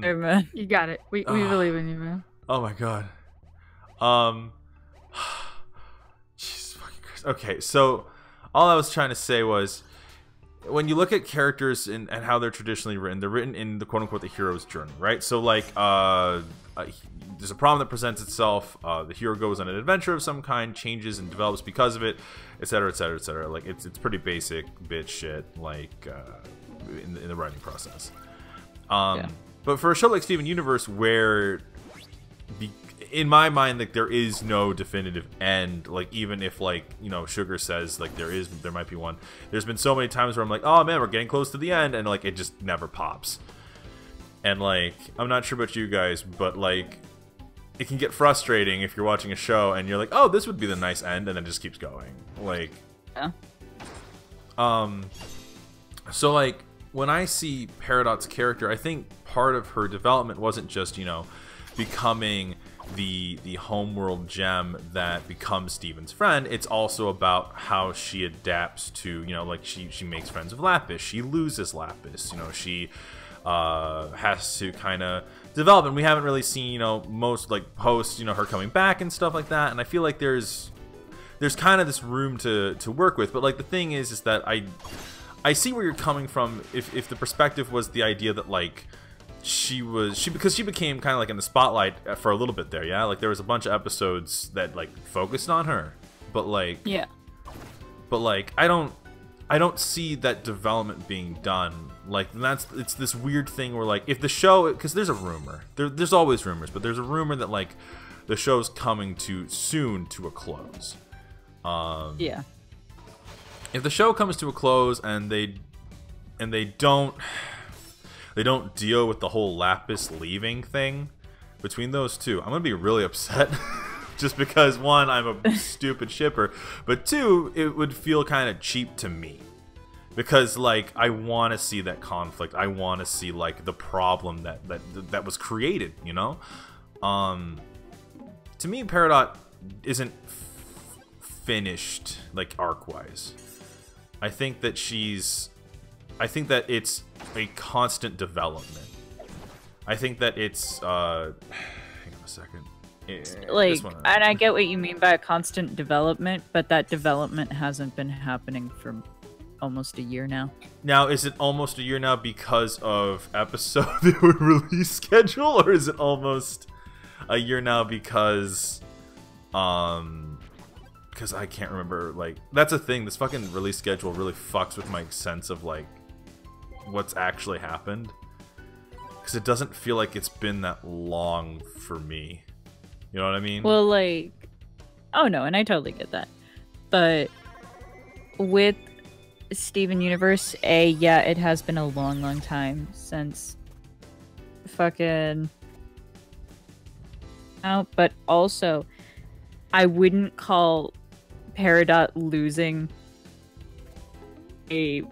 Hey, man. You got it. We believe in you, man. Oh my god. Jesus fucking Christ. Okay, so all I was trying to say was, when you look at characters and how they're traditionally written, they're written in the quote-unquote the hero's journey, right? So like, there's a problem that presents itself, the hero goes on an adventure of some kind, changes and develops because of it, etc, etc, etc. Like, it's pretty basic bitch shit, like, in the writing process. Yeah. But for a show like Steven Universe, where in my mind, like, there is no definitive end, like, even if, like, you know, Sugar says, like, there might be one, there's been so many times where I'm like, oh man, we're getting close to the end, and like, it just never pops. And like, I'm not sure about you guys, but like, it can get frustrating if you're watching a show and you're like, oh, this would be the nice end, and then it just keeps going. Like, Yeah. So like, when I see Peridot's character, I think part of her development wasn't just, you know, becoming the homeworld gem that becomes Steven's friend. It's also about how she adapts to, you know, like, she makes friends with Lapis, she loses Lapis, you know, she has to kind of develop, and we haven't really seen, you know, most, like, post, you know, her coming back and stuff like that, and I feel like there's kind of this room to work with. But like, the thing is that I see where you're coming from if the perspective was the idea that, like, because she became kind of like in the spotlight for a little bit there, yeah? Like, there was a bunch of episodes that, like, focused on her, but like, Yeah. but like, I don't see that development being done. Like, it's this weird thing where, like, if the show, because there's a rumor, there's always rumors, but there's a rumor that, like, the show's coming soon to a close. Yeah. If the show comes to a close and they don't deal with the whole Lapis leaving thing between those two, I'm gonna be really upset. Just because, one, I'm a stupid shipper, but two, it would feel kind of cheap to me. Because, like, I want to see that conflict. I want to see, like, the problem that was created, you know? To me, Peridot isn't finished, like, arc-wise. I think that it's a constant development. I think that it's, hang on a second. Like, and I get what you mean by a constant development, but that development hasn't been happening for almost a year now. Now, is it almost a year now because of episode release schedule, or is it almost a year now because I can't remember, like, that's a thing, this fucking release schedule really fucks with my sense of, like, what's actually happened. Because it doesn't feel like it's been that long for me. You know what I mean? Well, like, oh no, and I totally get that. But with Steven Universe, yeah, it has been a long time since fucking out, but also, I wouldn't call Peridot losing a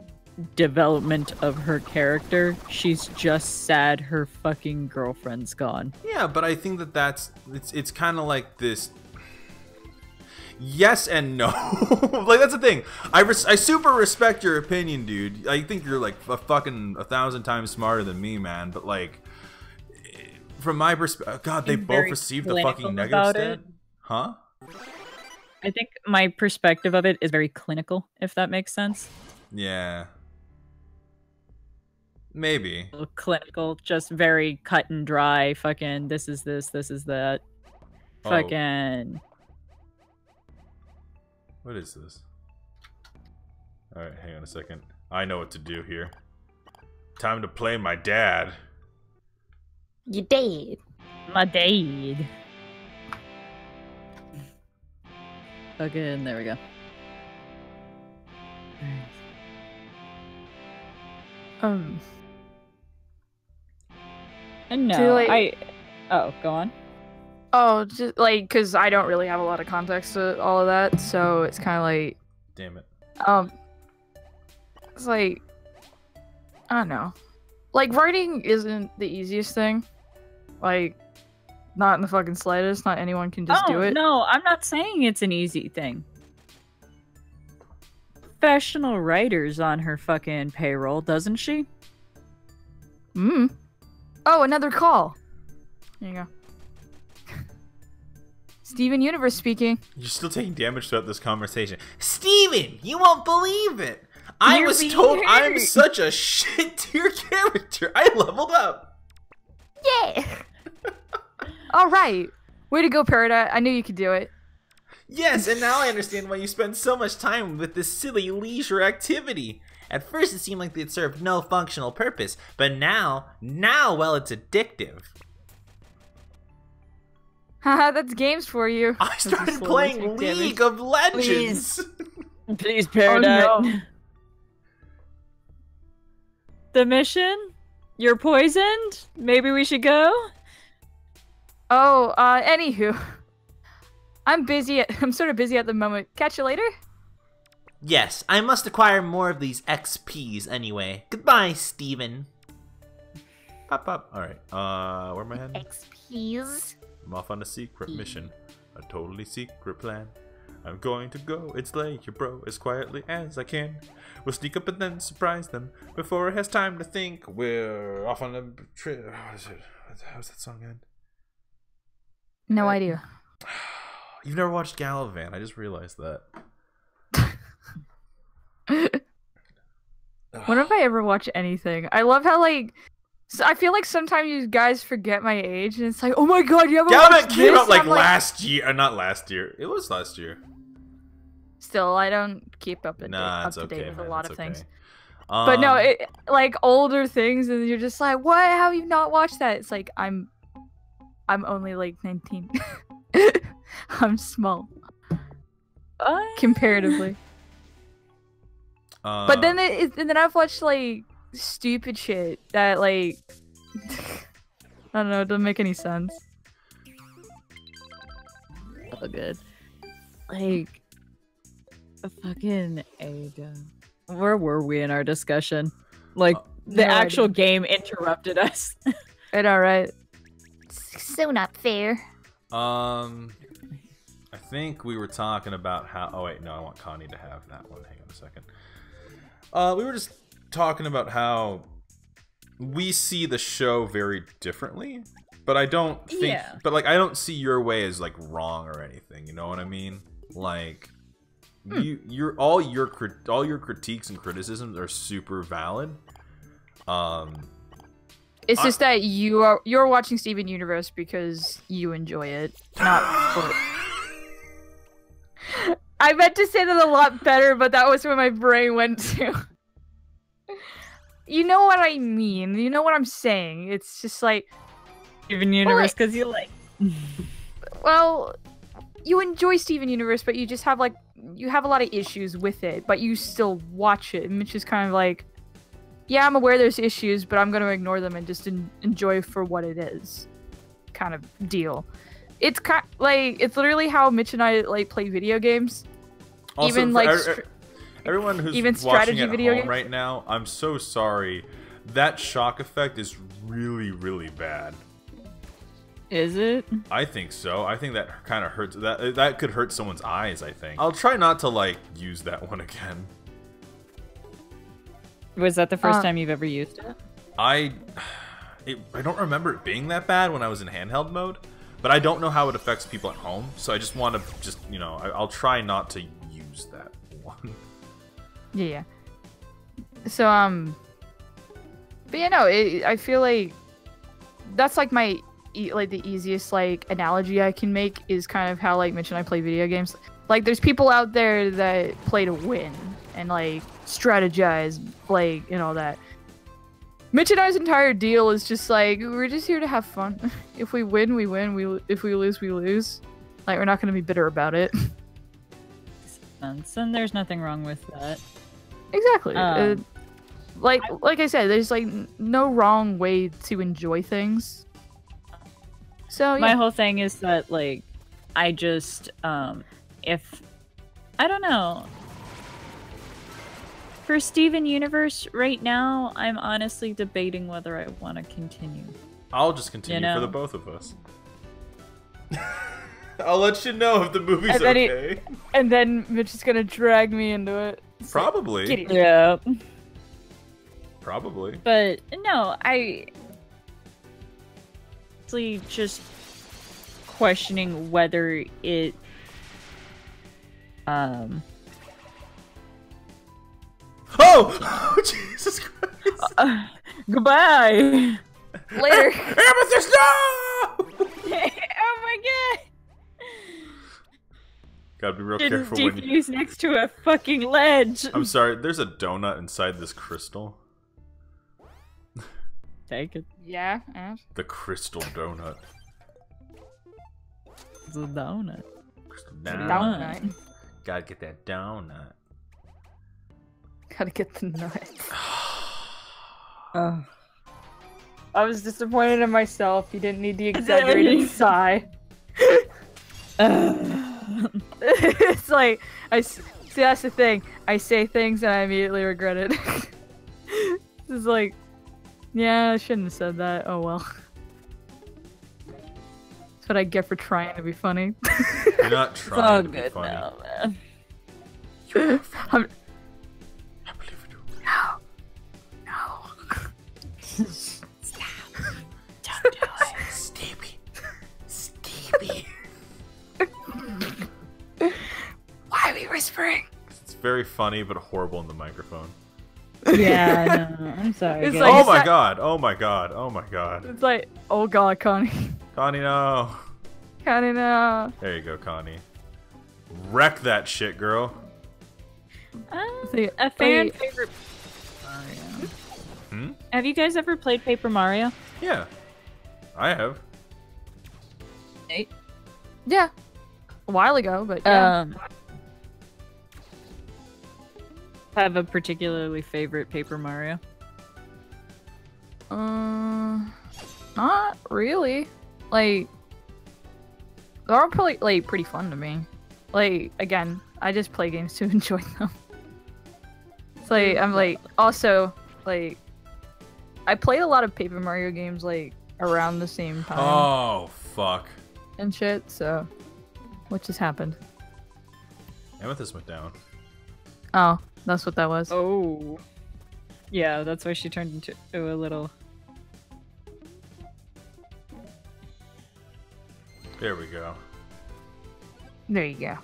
development of her character. She's just sad her fucking girlfriend's gone. Yeah, but I think it's kind of like this. Yes and no. Like, that's the thing. I super respect your opinion, dude. I think you're like fucking 1,000 times smarter than me, man. But like, from my perspective, God, they both received the fucking negative stat. Huh? I think my perspective of it is very clinical, if that makes sense. Yeah. Maybe. Clinical, just very cut and dry. Fucking, this is this is that. Fucking. What is this? Alright, hang on a second. I know what to do here. Time to play my dad. You did. My dad. Fucking, there we go. And no, So, like- oh, go on. Oh, just like, because I don't really have a lot of context to all of that, so it's kind of like, Damn it. it's like, I don't know. like, writing isn't the easiest thing. Like, not in the fucking slightest. Not anyone can just do it. No, I'm not saying it's an easy thing. Professional writers on her fucking payroll, doesn't she? Oh, another call. There you go. Steven Universe speaking. You're still taking damage throughout this conversation. Steven, you won't believe it. I You're was being told I'm hurt. such a shit tier character. I leveled up. Yeah. All right. Way to go, Peridot. I knew you could do it. Yes, and now I understand why you spend so much time with this silly leisure activity. At first it seemed like it served no functional purpose, but now, well, it's addictive. Haha, that's games for you. I started playing League of Legends. Please, Oh, Peridot. no. The mission? You're poisoned? Maybe we should go? Oh, anywho. I'm sort of busy at the moment. Catch you later? Yes, I must acquire more of these XPs anyway. Goodbye, Steven. Pop, pop. Alright, where am I heading? XPs? I'm off on a secret mission. A totally secret plan. I'm going to go and slay your bro as quietly as I can. We'll sneak up and then surprise them before it has time to think. We're off on a trip. How's that song end? No idea. You've never watched Galavan. I just realized that. When have I ever watched anything? I love how, like, I feel like sometimes you guys forget my age, and it's like, oh my god, you haven't Galavan watched came this? out like I'm last year. Not last year. It was last year. Still, I don't keep up to Nah, it's date okay, with man. a lot It's of okay. things. But no, like older things, and you're just like, what? How have you not watched that? It's like I'm only like 19. I'm small comparatively. But then and then I've watched like stupid shit that like I don't know, it doesn't make any sense. Oh, good. Like, a fucking Ada. Where were we in our discussion? Like, the no actual idea. game interrupted us. It alright. So not fair. I think we were talking about how. Oh wait, no, I want Connie to have that one. Hang on a second. We were just talking about how we see the show very differently, but I don't think. Yeah. But like, I don't see your way as like wrong or anything. You know what I mean? Like, all your critiques and criticisms are super valid. It's just that you're watching Steven Universe because you enjoy it, not for. I meant to say that a lot better, but that was where my brain went to. You know what I mean? You know what I'm saying? It's just like, Steven Universe, because you like. well, you enjoy Steven Universe, but you just have like you have a lot of issues with it, but you still watch it, and it's just kind of like, yeah, I'm aware there's issues, but I'm gonna ignore them and just enjoy for what it is, kind of deal. It's kind like it's literally how Mitch and I like play video games. Also, even for like everyone who's even watching strategy at video home games? right now, I'm so sorry. That shock effect is really, really bad. Is it? I think so. I think that kind of hurts. That could hurt someone's eyes, I think. I'll try not to, like, use that one again. Was that the first time you've ever used it? I don't remember it being that bad when I was in handheld mode, but I don't know how it affects people at home, so I just want to you know, I'll try not to use that one. Yeah. So but yeah, no, I feel like that's like my like the easiest like analogy I can make is kind of how like Mitch and I play video games. Like there's people out there that play to win and like strategize, like and all that. Mitch and I's entire deal is just like we're just here to have fun. If we win, we win. If we lose, we lose. Like we're not gonna be bitter about it. And there's nothing wrong with that. Exactly. Like I said, there's like no wrong way to enjoy things. So My yeah. whole thing is that like I just if I don't know. For Steven Universe, right now, I'm honestly debating whether I want to continue. I'll just continue You know. for the both of us. I'll let you know if the movie's And then okay. And then Mitch is gonna drag me into it. It's like, Probably. "Get it." Yeah. Probably. But no, I actually just questioning whether it Oh! Jesus Christ! goodbye. Later. Amethyst, no! Oh my god. Gotta be real Didn't careful when you... defuse next to a fucking ledge. I'm sorry, there's a donut inside this crystal. Take it. Yeah. The crystal donut. It's a donut. Crystal Down. donut. Gotta get that donut. Gotta get the nut. Oh. I was disappointed in myself. You didn't need the exaggerated sigh. It's like see, that's the thing. I say things and I immediately regret it. This is like, yeah, I shouldn't have said that. Oh well. That's what I get for trying to be funny. You're not It's trying all to be good funny. now, man. You're funny. I'm- I believe you. No. Don't do it. Stevie. Stevie. Why are we whispering? It's very funny, but horrible in the microphone. Yeah, no, I'm sorry. It's guys. like- Oh it's my not- god, oh my god, oh my god. It's like, oh god, Connie. Connie, no. Connie, no. There you go, Connie. Wreck that shit, girl. See, A fan wait. favorite. Mario. Hmm? Have you guys ever played Paper Mario? Yeah. I have. Yeah. A while ago, but yeah. Have a particularly favorite Paper Mario? Not really. Like, they're all probably like pretty fun to me. Like, again, I just play games to enjoy them. It's like I'm like also like I played a lot of Paper Mario games like around the same time Oh, fuck. and shit. So, what just happened? Amethyst went down. Oh, that's what that was. Oh. Yeah, that's why she turned into a little. There we go. There you go.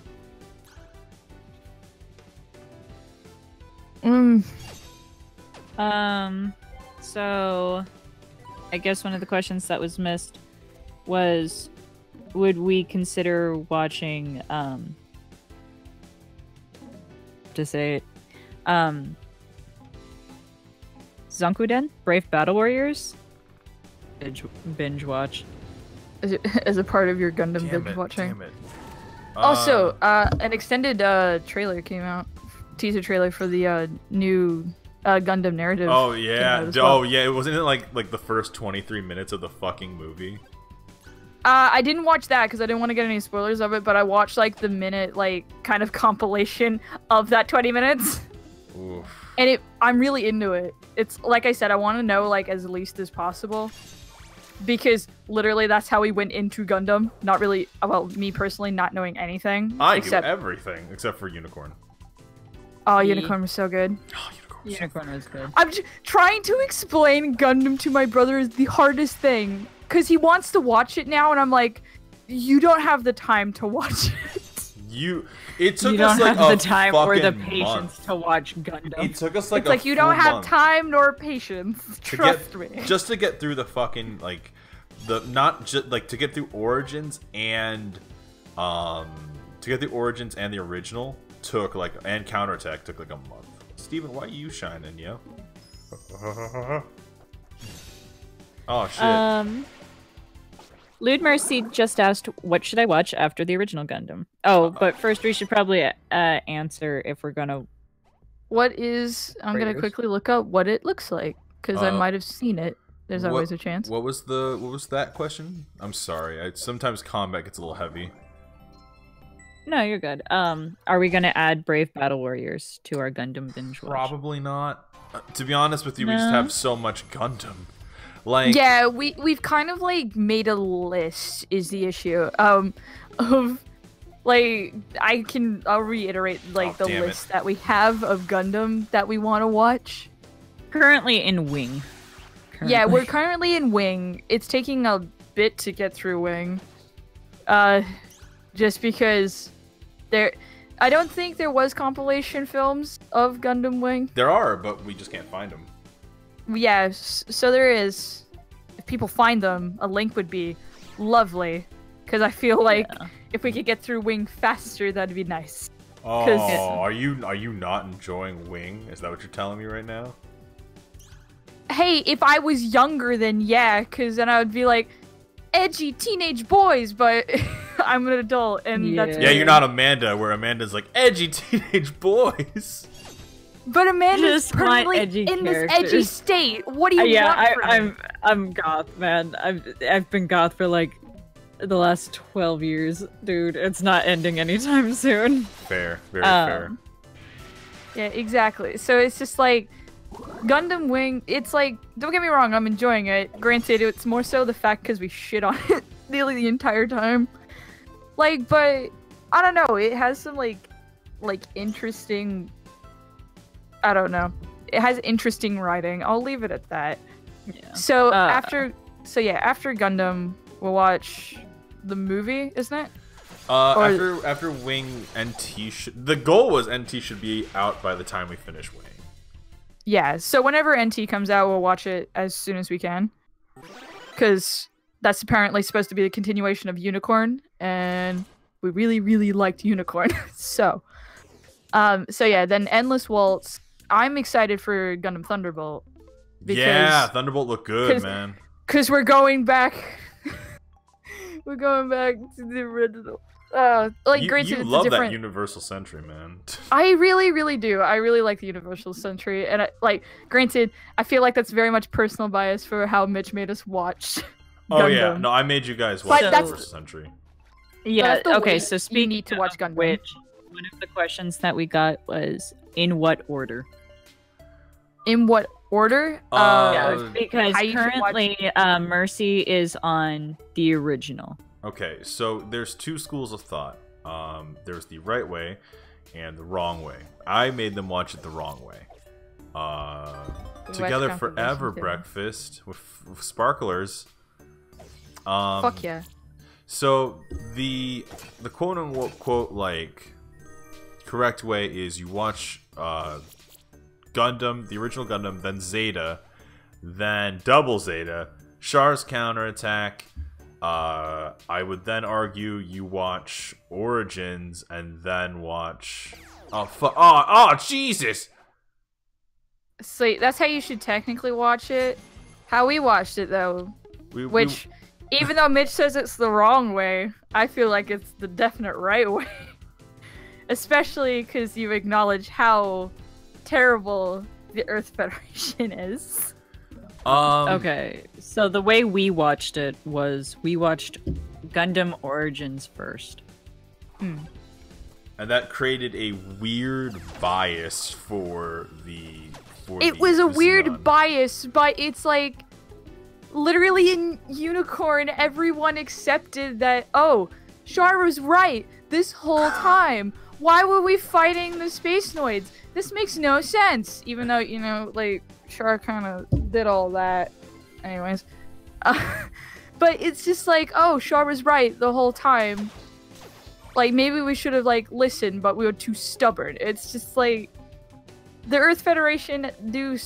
So I guess one of the questions that was missed was, would we consider watching to say it Zankuden Brave Battle Warriors binge watch. As a part of your Gundam Damn binge it, watching. damn it. Also, an extended trailer came out, teaser trailer for the new Gundam narrative. Oh came yeah. out as well. Oh yeah, it wasn't it like the first 23 minutes of the fucking movie. I didn't watch that because I didn't want to get any spoilers of it, but I watched like the minute like kind of compilation of that 20 minutes, Oof. and I'm really into it. It's like I said, I want to know like as least as possible. Because literally that's how we went into Gundam. Not really, well, me personally not knowing anything. I except, do everything except for Unicorn. oh, Me. Unicorn was so good. Oh, Unicorn. was so Unicorn was good. I'm trying to explain Gundam to my brother is the hardest thing. Because he wants to watch it now, and I'm like, you don't have the time to watch it. It took You us don't like have a the time or the fucking patience month. to watch Gundam. It took us like It's a like you don't full have month time nor patience. to Trust get, me. just to get through the fucking like the not just like to get through Origins and to get through Origins and the original took like and Counterattack took like a month. Steven, why are you shining, yo? Oh shit. Lude Mercy just asked, what should I watch after the original Gundam? Oh, but first we should probably answer if we're gonna... What is... I'm going to Raiders. quickly look up what it looks like. Because I Uh, might have seen it. There's What- always a chance. What was that question? I'm sorry. Sometimes combat gets a little heavy. No, you're good. Are we gonna add Brave Battle Warriors to our Gundam binge watch? Probably not. To be honest with you, we just No. have so much Gundam. Like, Yeah, we've kind of like made a list is the issue. Of like I'll reiterate like Oh, the damn it. list that we have of Gundam that we want to watch. Currently in Wing. Yeah, we're currently in Wing. It's taking a bit to get through Wing. Just because I don't think there was compilation films of Gundam Wing. there are, but we just can't find them. Yeah, so there is. If people find them, a link would be lovely. Because I feel like Yeah. if we could get through Wing faster, that'd be nice. Oh, 'Cause- are you not enjoying Wing? Is that what you're telling me right now? Hey, if I was younger, then yeah, because then I would be like, edgy teenage boys, but I'm an adult, and that's Yeah, you're not Amanda, where Amanda's like edgy teenage boys. But Amanda's Just want permanently edgy in this edgy characters. state. What do you Yeah, want from me? I'm goth, man. I've been goth for like the last 12 years, dude. It's not ending anytime soon. Fair, very fair. Yeah, exactly. So it's just like Gundam Wing. It's like, don't get me wrong, I'm enjoying it. Granted, it's more so the fact because we shit on it nearly the entire time. Like, but I don't know. It has some like interesting. I don't know. It has interesting writing. I'll leave it at that. Yeah. So after Gundam, we'll watch the movie, isn't it? After Wing, NT the goal was NT should be out by the time we finish Wing. Yeah. So whenever NT comes out, we'll watch it as soon as we can, because that's apparently supposed to be the continuation of Unicorn, and we really, really liked Unicorn. So yeah. Then Endless Waltz. I'm excited for Gundam Thunderbolt. Yeah, Thunderbolt looked good, 'cause- man. Because we're going back. We're going back to the original. Like, granted, You it's love a different. that Universal Sentry, man. I really, really do. I really like the Universal Sentry, and granted, I feel like that's very much personal bias for how Mitch made us watch. Oh yeah, Gundam. no, I made you guys watch But that's- Universal Sentry. Yeah, that's the okay, way so you speaking need to watch of Gundam. which, one of the questions that we got was, in what order? In what order? Yeah, because how you should watch- currently Mercy is on the original. Okay, so there's two schools of thought. There's the right way and the wrong way. I made them watch it the wrong way. Together Watch Forever compilation too. breakfast with sparklers. Fuck yeah. So the quote unquote like correct way is you watch Gundam, the original Gundam, then Zeta, then Double Zeta, Char's counterattack. I would then argue you watch Origins and then watch. Oh Jesus! So that's how you should technically watch it. How we watched it though, which, even though Mitch says it's the wrong way, I feel like it's the definite right way. Especially because you acknowledge how terrible the Earth Federation is. Okay, so the way we watched it was we watched Gundam Origins first. And that created a weird bias for the. It was a weird Xenon. bias, but it's like literally in Unicorn, everyone accepted that, oh, Char was right this whole time. Why were we fighting the Space Noids? This makes no sense. Even though, you know, like, Char kind of did all that. Anyways. But it's just like, oh, Char was right the whole time. Like, maybe we should have, like, listened, but we were too stubborn. It's just like, the Earth Federation do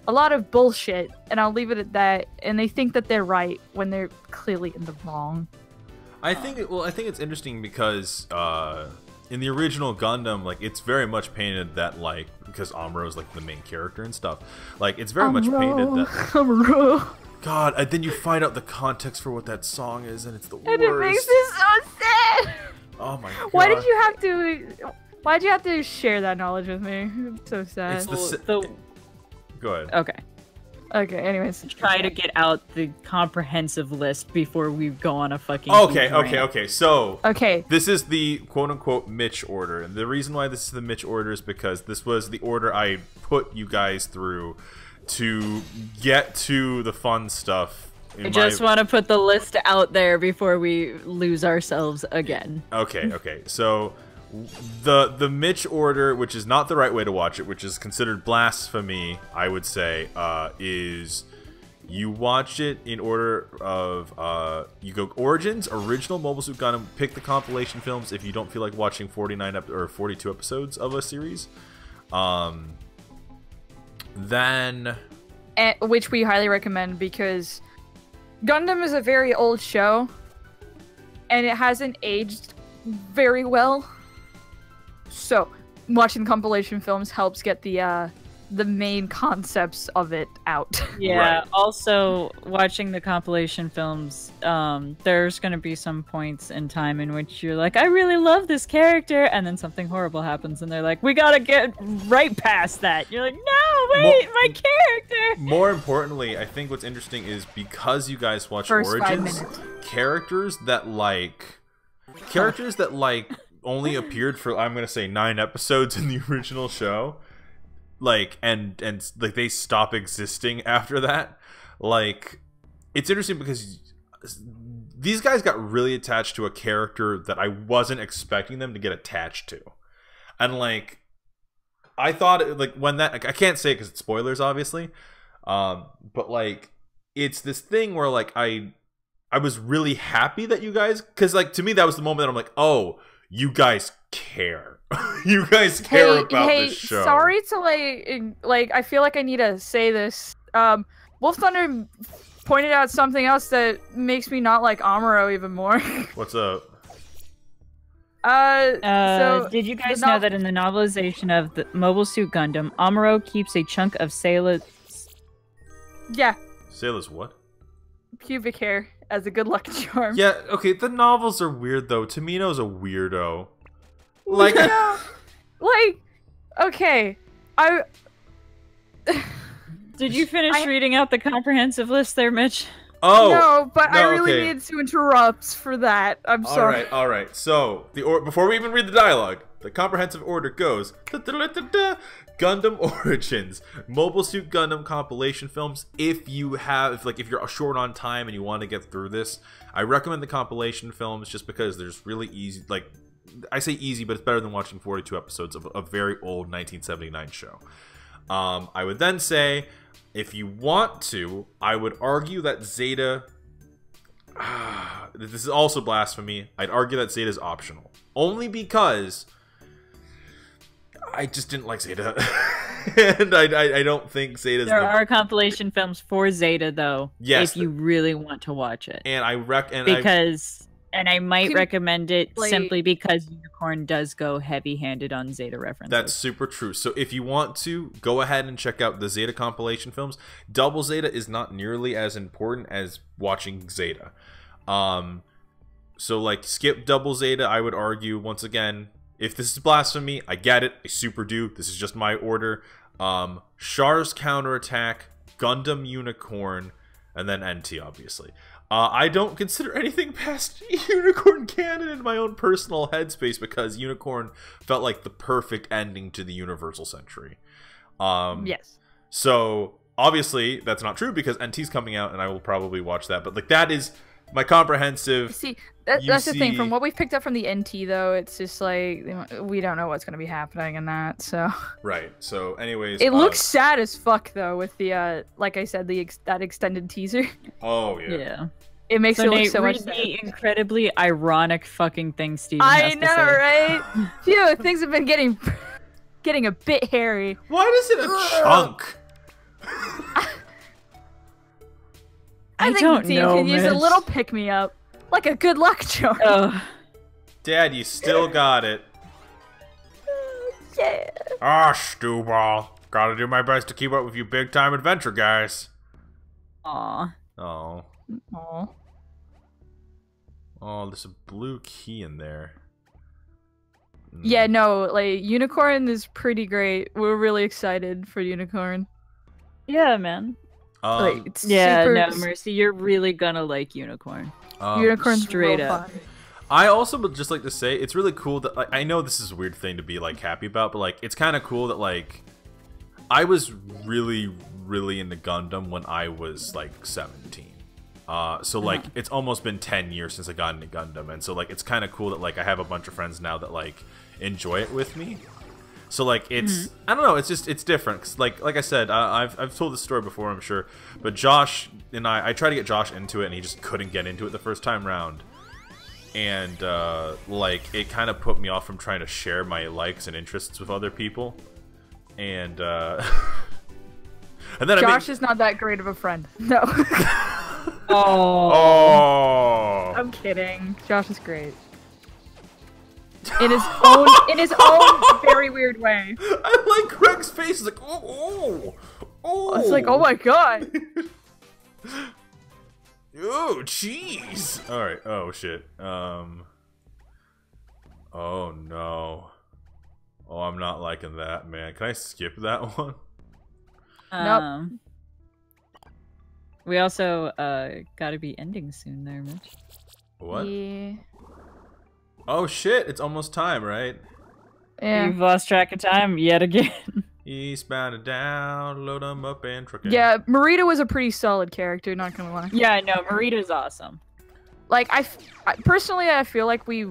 a lot of bullshit, and I'll leave it at that, and they think that they're right when they're clearly in the wrong. I think it's interesting because in the original Gundam, like, it's very much painted that, like, because Amuro is like the main character and stuff, like, it's very much painted that Amuro. God, and then you find out the context for what that song is, and it's the worst. And it makes me so sad! Oh my God. Why'd you have to share that knowledge with me? It's so sad. It's the Well, Go ahead. Okay. Okay, anyways. Try to get out the comprehensive list before we go on a fucking. Okay, huge okay, rant. okay. So Okay. this is the quote-unquote Mitch order, and the reason why this is the Mitch order is because this was the order I put you guys through to get to the fun stuff. I just want to put the list out there before we lose ourselves again. Okay. So the Mitch order, which is not the right way to watch it, which is considered blasphemy, I would say, is you watch it in order of you go Origins, original Mobile Suit Gundam, pick the compilation films if you don't feel like watching 42 episodes of a series. Then Which we highly recommend because Gundam is a very old show and it hasn't aged very well. So, watching compilation films helps get the main concepts of it out. Yeah, Right. also watching the compilation films, there's gonna be some points in time in which you're like, I really love this character, and then something horrible happens and they're like, we gotta get right past that. You're like, no, wait, my character! more importantly, I think what's interesting is because you guys watch First 5 Origins, minutes. characters that only appeared for, I'm gonna say, 9 episodes in the original show, like and like they stop existing after that. Like, it's interesting because these guys got really attached to a character that I wasn't expecting them to get attached to, and like I thought like when that, like, I can't say it because it's spoilers obviously, but like it's this thing where like I was really happy that you guys, because like to me that was the moment that I'm like, oh, you guys care. You guys care about this show. Sorry to like I feel like I need to say this. Wolf Thunder pointed out something else that makes me not like Amuro even more. What's up? So did you guys the know that in the novelization of the Mobile Suit Gundam, Amuro keeps a chunk of Sayla's... Yeah, Sayla's what? pubic hair as a good luck charm. Yeah, okay, the novels are weird though. Tamino's a weirdo. Like, Yeah. Like, okay, Did you finish reading out the comprehensive list there, Mitch? oh, no, but I no, really okay. needed to interrupt for that. I'm sorry. All right. So before we even read the dialogue, the comprehensive order goes: Gundam Origins, Mobile Suit Gundam compilation films. If you're short on time and you want to get through this, I recommend the compilation films just because there's really easy. Like, I say easy, but it's better than watching 42 episodes of a very old 1979 show. I would then say, if you want to, I would argue that Zeta... this is also blasphemy. I'd argue that Zeta is optional. Only because I just didn't like Zeta. And I don't think Zeta's There are compilation films for Zeta, though, Yes. if you really want to watch it. And I might Might recommend it like- simply because Unicorn does go heavy-handed on Zeta references. That's super true. So if you want to, go ahead and check out the Zeta compilation films. Double Zeta is not nearly as important as watching Zeta. So like skip Double Zeta, I would argue. Once again, if this is blasphemy, I get it. I super do. This is just my order. Char's Counterattack, Gundam Unicorn, and then NT, obviously. I don't consider anything past Unicorn canon in my own personal headspace because Unicorn felt like the perfect ending to the Universal Century. Yes. So, obviously, that's not true because NT's coming out and I will probably watch that. But, like, that is my comprehensive... See, that's the thing. From what we've picked up from the NT, though, it's just like we don't know what's going to be happening in that. So Right. So, anyways... it looks sad as fuck, though, with the like I said, that extended teaser. Oh, yeah. Yeah. It makes So it look Nate, so much. read the incredibly ironic fucking thing Steven I has to know, say. right? Phew, things have been getting a bit hairy. Why does it a chunk? I think don't the team know, can use a Mitch. little pick me up, like a good luck charm. Ugh. Dad, you still got it. Yeah. Ah, Stewball. Gotta do my best to keep up with you big time adventure guys. Aw. Oh. Aw. Oh, there's a blue key in there. Yeah, no, like Unicorn is pretty great. We're really excited for Unicorn. Yeah, man. Like, it's Yeah, super no, Mercy, you're really gonna like Unicorn. Unicorn's straight real up. fun. I also would just like to say it's really cool that like, I know this is a weird thing to be like happy about, but like it's kind of cool that like I was really into Gundam when I was like 17. So like it's almost been 10 years since I got into Gundam, and so like it's kind of cool that like I have a bunch of friends now that like enjoy it with me. So like it's I don't know, it's just it's different 'cause, like I said, I've told this story before, I'm sure, but Josh and I tried to get Josh into it and he just couldn't get into it the first time round. And like it kind of put me off from trying to share my likes and interests with other people. And and then Josh is not that great of a friend. No. Oh. I'm kidding. Josh is great. In his own very weird way. I like Greg's face. It's like, oh. It's like, oh my god. Oh, jeez. All right. Oh shit. Oh no. Oh, I'm not liking that, man. Can I skip that one? Nope. We also gotta be ending soon there, Mitch. What? Yeah. Oh shit! It's almost time, right? Yeah. You've lost track of time yet again. Eastbound and down, load 'em up and truck 'em. Yeah, Marita was a pretty solid character, not gonna lie. Yeah, no, Marita's awesome. Like, I personally, I feel like we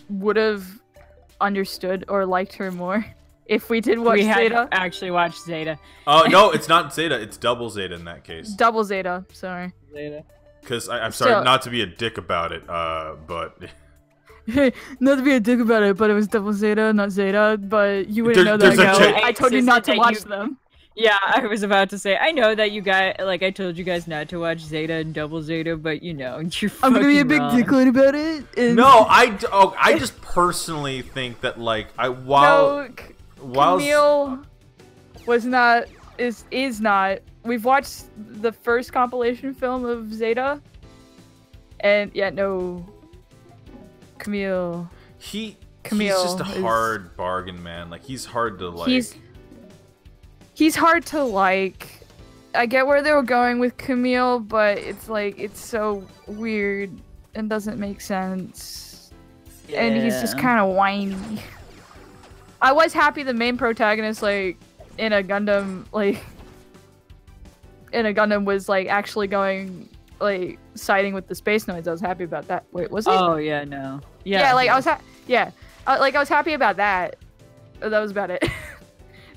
would have understood or liked her more if we did watch We had Zeta. actually watched Zeta. Oh no, it's not Zeta. It's double Zeta in that case. Double Zeta, sorry. Zeta. Because I'm sorry So- not to be a dick about it, but Not to be a dick about it, but it was Double Zeta, not Zeta, but you wouldn't know There's that. a cha- I told you Insisted not to that watch you- them. Yeah, I was about to say, I know that you guys, like, I told you guys not to watch Zeta and Double Zeta, but you know, you're I'm gonna be a fucking big wrong. dickhead about it. And no, I just personally think that like while Camille was not is not. We've watched the first compilation film of Zeta, and yeah, no. Camille he's Camille just a is- hard bargain, man. Like he's hard to like. he's hard to like. I get where they were going with Camille, but it's like it's so weird and doesn't make sense. And he's just Yeah. kind of whiny. I was happy the main protagonist, like, in a Gundam was, like, actually going, like, siding with the Space Noids. I was happy about that. Wait, was it? Oh, yeah, no. Yeah, like, I was happy about that. That was about it.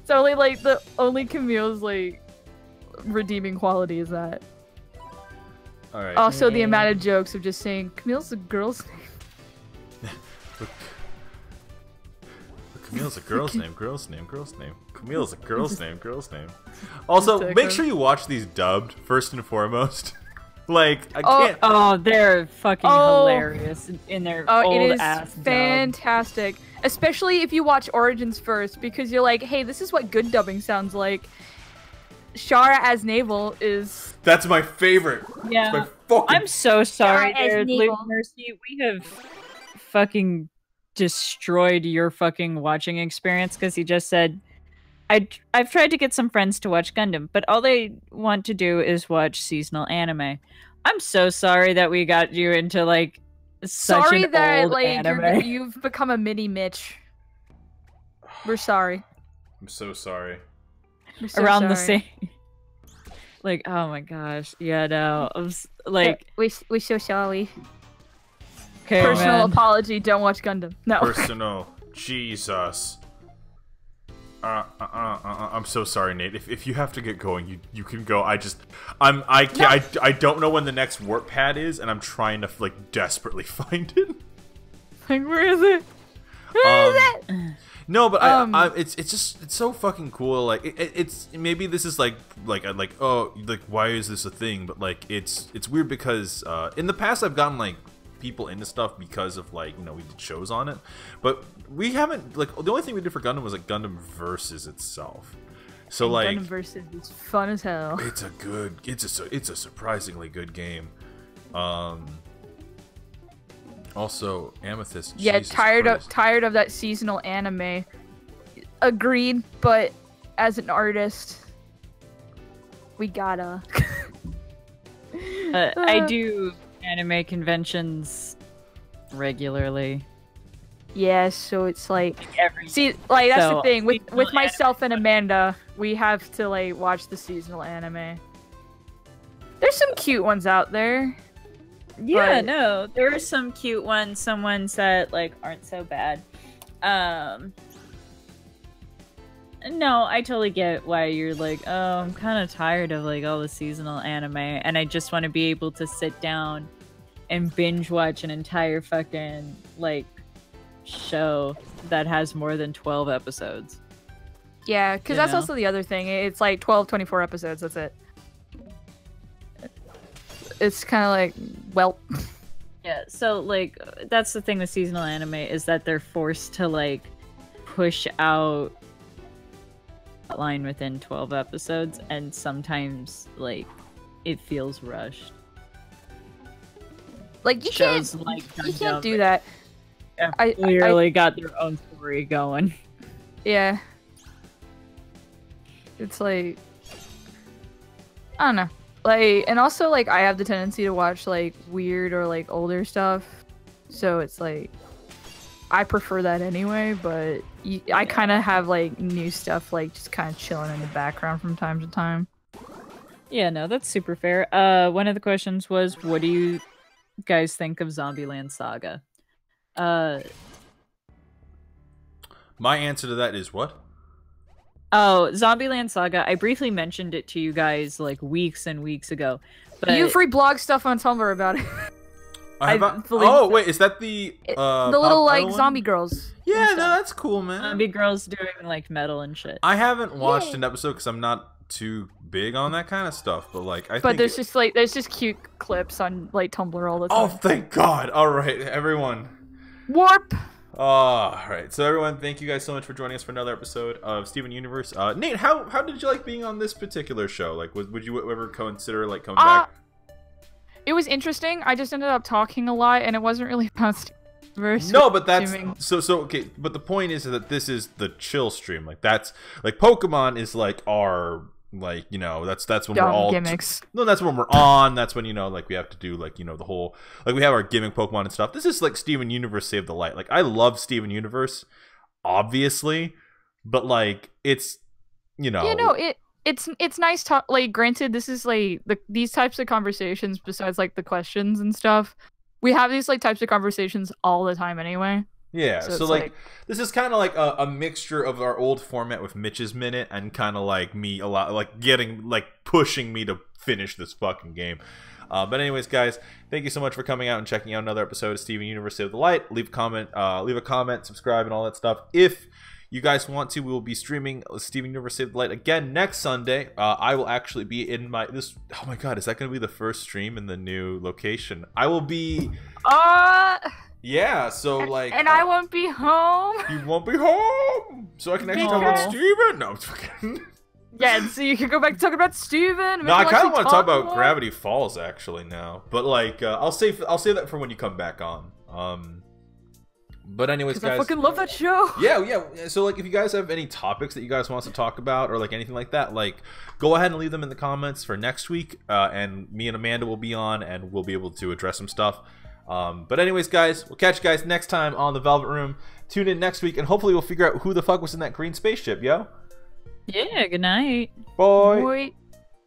So, like, the only Camille's, like, redeeming quality is that. All right. Also, the amount of jokes of just saying, Camille's a girl's name. Camille's a girl's name, girl's name, girl's name. Camille's a girl's name, girl's name. Also, make sure you watch these dubbed first and foremost. Like I can't. Oh, they're fucking Oh. hilarious in their Oh, old it is ass dub. fantastic. Especially if you watch Origins first, because you're like, hey, this is what good dubbing sounds like. Shara as Naval is... That's my favorite. Yeah. That's my fucking. I'm so sorry, Yeah, as there, Luke Naval. Mercy. We have fucking destroyed your fucking watching experience because he just said, I've tried to get some friends to watch Gundam, but all they want to do is watch seasonal anime. I'm so sorry that we got you into like such Sorry an that old like anime. you've become a mini Mitch. We're sorry. I'm so sorry. We're so Around the sorry. same. Like, oh my gosh, yeah, no, like, We're so sorry. okay, Personal man. apology, don't watch Gundam. No. Personal. Jesus. I'm so sorry, Nate. If you have to get going, you can go. I can't. I don't know when the next warp pad is, and I'm trying to like desperately find it. Like, where is it? Where is it? No, but it's so fucking cool. Like it's maybe this is like oh like why is this a thing? But like it's weird because in the past I've gotten like people into stuff because of like we did shows on it, but we haven't like the only thing we did for Gundam was like Gundam Versus itself. So like Gundam Versus is fun as hell. it's a surprisingly good game. Also, Amethyst. Yeah, Jesus tired Christ. of that seasonal anime. Agreed, but as an artist, We gotta. I do anime conventions regularly. Yeah, so it's like Every see, like that's So, the thing with seasonal myself and Amanda, we have to like watch the seasonal anime. There's some cute ones out there. Yeah, But- no, there are some cute ones, some ones that like aren't so bad. No, I totally get why you're like, oh, I'm kind of tired of like all the seasonal anime, and I just want to be able to sit down and binge watch an entire fucking like show that has more than 12 episodes. Yeah, because You that's know? also the other thing. It's like 12, 24 episodes. That's it. It's kind of like, well, Yeah, so like that's the thing with seasonal anime is that they're forced to like push out a line within 12 episodes, and sometimes like it feels rushed. like you Shows can't, like you Gundam can't do that. have I- clearly got their own story going. Yeah. It's like, I don't know. Like, and also like I have the tendency to watch like weird or like older stuff, so it's like I prefer that anyway. But I kind of have like new stuff like just kind of chilling in the background from time to time. Yeah, no, that's super fair. One of the questions was, what do you guys think of Zombieland Saga? My answer to that is what? Oh, Zombieland Saga. I briefly mentioned it to you guys like weeks and weeks ago. But You free blog stuff on Tumblr about it. I believe Oh so. wait, is that the the little Pop like Idol one? zombie girls. Yeah, and no, stuff. that's cool, man. Zombie girls doing like metal and shit. I haven't watched Yay. an episode because I'm not too big on that kind of stuff. But like, I But think. there's just cute clips on like Tumblr all the time. Oh, thank God! All right, everyone. Warp. All right, so everyone, thank you guys so much for joining us for another episode of Steven Universe. Nate, how did you like being on this particular show? Like, would you ever consider like coming back? It was interesting. I just ended up talking a lot, and it wasn't really about Steven Universe. No, but that's assuming- so okay. But the point is that this is the chill stream. Like that's like Pokemon is like our like that's when Dumb we're all gimmicks. No, that's when we're on. That's when like we have to do like the whole like we have our gimmick Pokemon and stuff. This is like Steven Universe Save the Light. Like I love Steven Universe, obviously, but like it's Yeah, no, it's nice talk. Like, granted, this is like these types of conversations. Besides like the questions and stuff, we have these like types of conversations all the time anyway. Yeah, So so, it's like, like- this is kind of like a mixture of our old format with Mitch's Minute and kind of like me a lot, like pushing me to finish this fucking game. But anyways, guys, thank you so much for coming out and checking out another episode of Steven Universe Save the Light. Leave a comment, subscribe, and all that stuff. If you guys want to, we will be streaming Steven Universe Save the Light again next Sunday. I will actually be in oh my god, is that going to be the first stream in the new location? I will be... Yeah, so like... and I won't be home. You won't be home, so I can actually talk about Because- Steven. No, I'm just kidding. Yeah, so you can go back to talking about Steven. No, I kind of want to talk about Gravity Falls actually now, but like I'll save that for when you come back on. But anyways, I guys. fucking love that show. Yeah. So like, if you guys have any topics that you guys want us to talk about or like anything like that, like go ahead and leave them in the comments for next week, and me and Amanda will be on and we'll be able to address some stuff. But anyways, guys, we'll catch you guys next time on the Velvet Room. Tune in next week and hopefully we'll figure out who the fuck was in that green spaceship, yo. Yeah, good night. Bye. Wait.